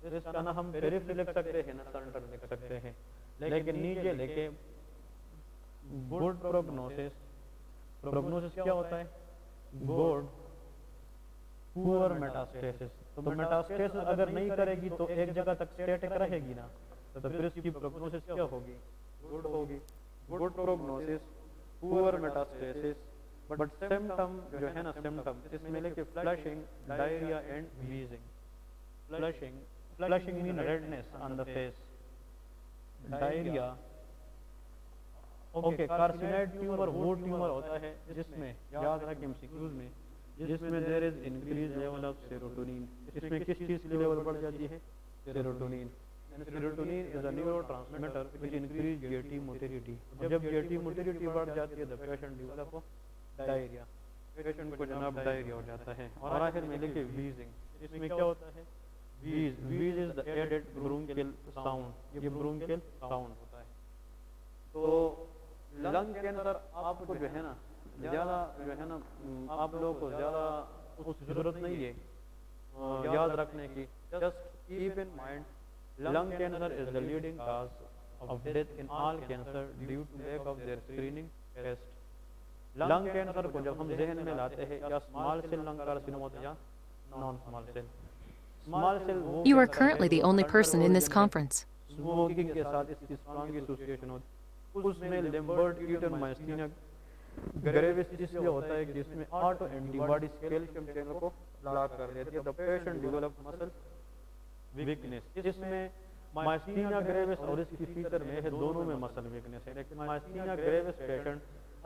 Speaker 1: इसका ना हम पेरिफेरी लिख सकते हैं ना सेंटर लिख सकते हैं, लेकिन नीचे लेके गुड प्रोग्नोसिस, प्रोग्नोसिस क्या होता है, गुड, पुअर मेटास्टेसिस। तो मेटास्टेसिस अगर नहीं करेगी तो एक जगह तक स्टैटिक रहेगी ना, तो फिर इसकी प्रोग्नोसिस क्या होगी, गुड होगी, good prognosis, poor metastasis. But symptom जो है ना, सिम्टम इसमें लेके flushing, diarrhoea and wheezing. Flushing mean redness on the face, diarrhoea. Okay, carcinoid tumour वो ट्यूमर होता है जिसमें, याद रखें एमसीक्यूज में, जिसमें there is increase level of serotonin. इसमें किस चीज की लेवल बढ़ जाती है, serotonin. Serotonin is a neurotransmitter which increase GT motility. जब जेटी मोटिलिटी बढ़ जाती है the patient develop diarrhoea, patient को जनाब डायरिया हो जाता है। और आखिर में लिखे वीजिंग, इसमें क्या होता है? Wheeze is the added bronchial sound, ये ब्रोंकियल साउंड होता है। तो लंग कैंसर आपको जो है ना ज़्यादा जो है ना आप लोगों को ज़्यादा उसकी ज़रूरत नहीं है याद रखने की। Just keep in mind lung cancer is the leading cause of death in all cancer due to lack of their screening test. Lung cancer को जब हम जहन में लाते हैं या स्मॉल सेल लंग कार्सिनोमा होता है या non small cell. Small cell वो
Speaker 2: You are
Speaker 1: कैंसर है
Speaker 2: currently the
Speaker 1: जो
Speaker 2: only
Speaker 1: under
Speaker 2: person in this
Speaker 1: origin है।
Speaker 2: conference.
Speaker 1: स्मोकिंग के साथ इसकी स्ट्रांग एसोसिएशन होती है। उसमें लिम्बर्ट ईटन माइस्थीनिया ग्रेविस इसलिए होता है कि इसमें ऑटो एंटीबॉडीज कैल्शियम चैनल को ब्लॉक कर देती है। The patient develop muscle weakness. इसमें माइस्थीनिया ग्रेविस और इसकी फीचर में है दोनों में मसल वीकनेस है। लेकिन myasthenia gravis patient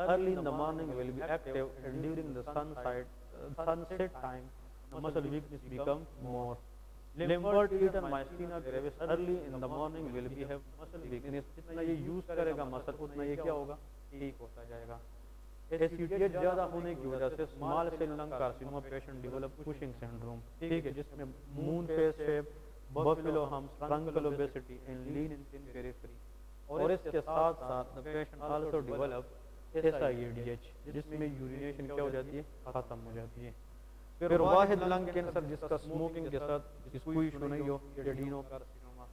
Speaker 1: early in the morning will be active and during the sunset time the muscle weakness become more. Lambert Eaton myasthenia gravis early in the morning will be have muscle weakness. जितना ये use करेगा muscle उतना ये क्या होगा? ठीक होता जाएगा। एसिडिटी ज़्यादा होने की वजह से small cell lung carcinoma patient develop Cushing syndrome, ठीक है, जिसमें moon face shape, buffalo humps, truncal obesity and lean in thin periphery. और इसके साथ साथ the patient also develop SIADH, जिसमें यूरिनेशन क्या हो जाती है? खत्म हो जाती है। फिर वाहिद लंग कैंसर जिसका स्मोकिंग के साथ कोई इशू नहीं हो, एडिनोकार्सिनोमा।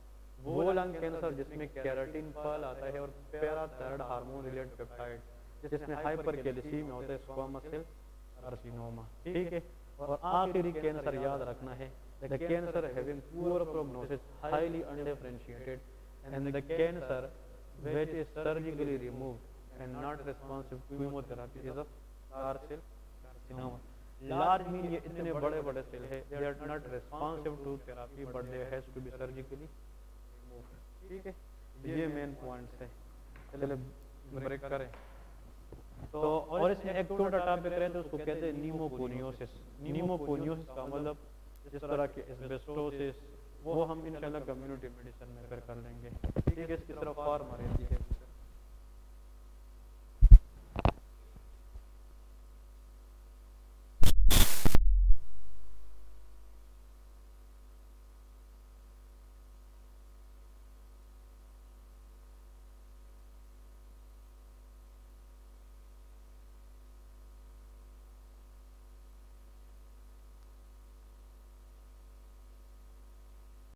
Speaker 1: वो लंग कैंसर जिसमें केराटिन फल आता है और पैराथायराइड हार्मोन रिलेटेड पेप्टाइड, जिसमें हाइपरकैल्सीमिया होता है, स्क्वामस सेल कार्सिनोमा, ठीक है। और आखिरी कैंसर याद रखना है the cancer having poor prognosis, highly undifferentiated and the cancer which is surgically removed and not responsive to chemotherapy is a large cell carcinoma. Large mean ये इतने बड़े बड़े सेल है, they are not responsive to therapy but they has to be surgically removed, ठीक है। ये main points है। चलिए ब्रेक करें। तो और इसमें एक छोटा टॉपिक रहता है उसको कहते हैं नीमोकोनियोसिस। नीमोकोनियोसिस का मतलब जिस तरह के एस्बेस्टोसिस, वो हम इंशाल्लाह कम्युनिटी मेडिसिन में फिर कर लेंगे, ठीक है। इसकी तरफ फॉर्म रहती है।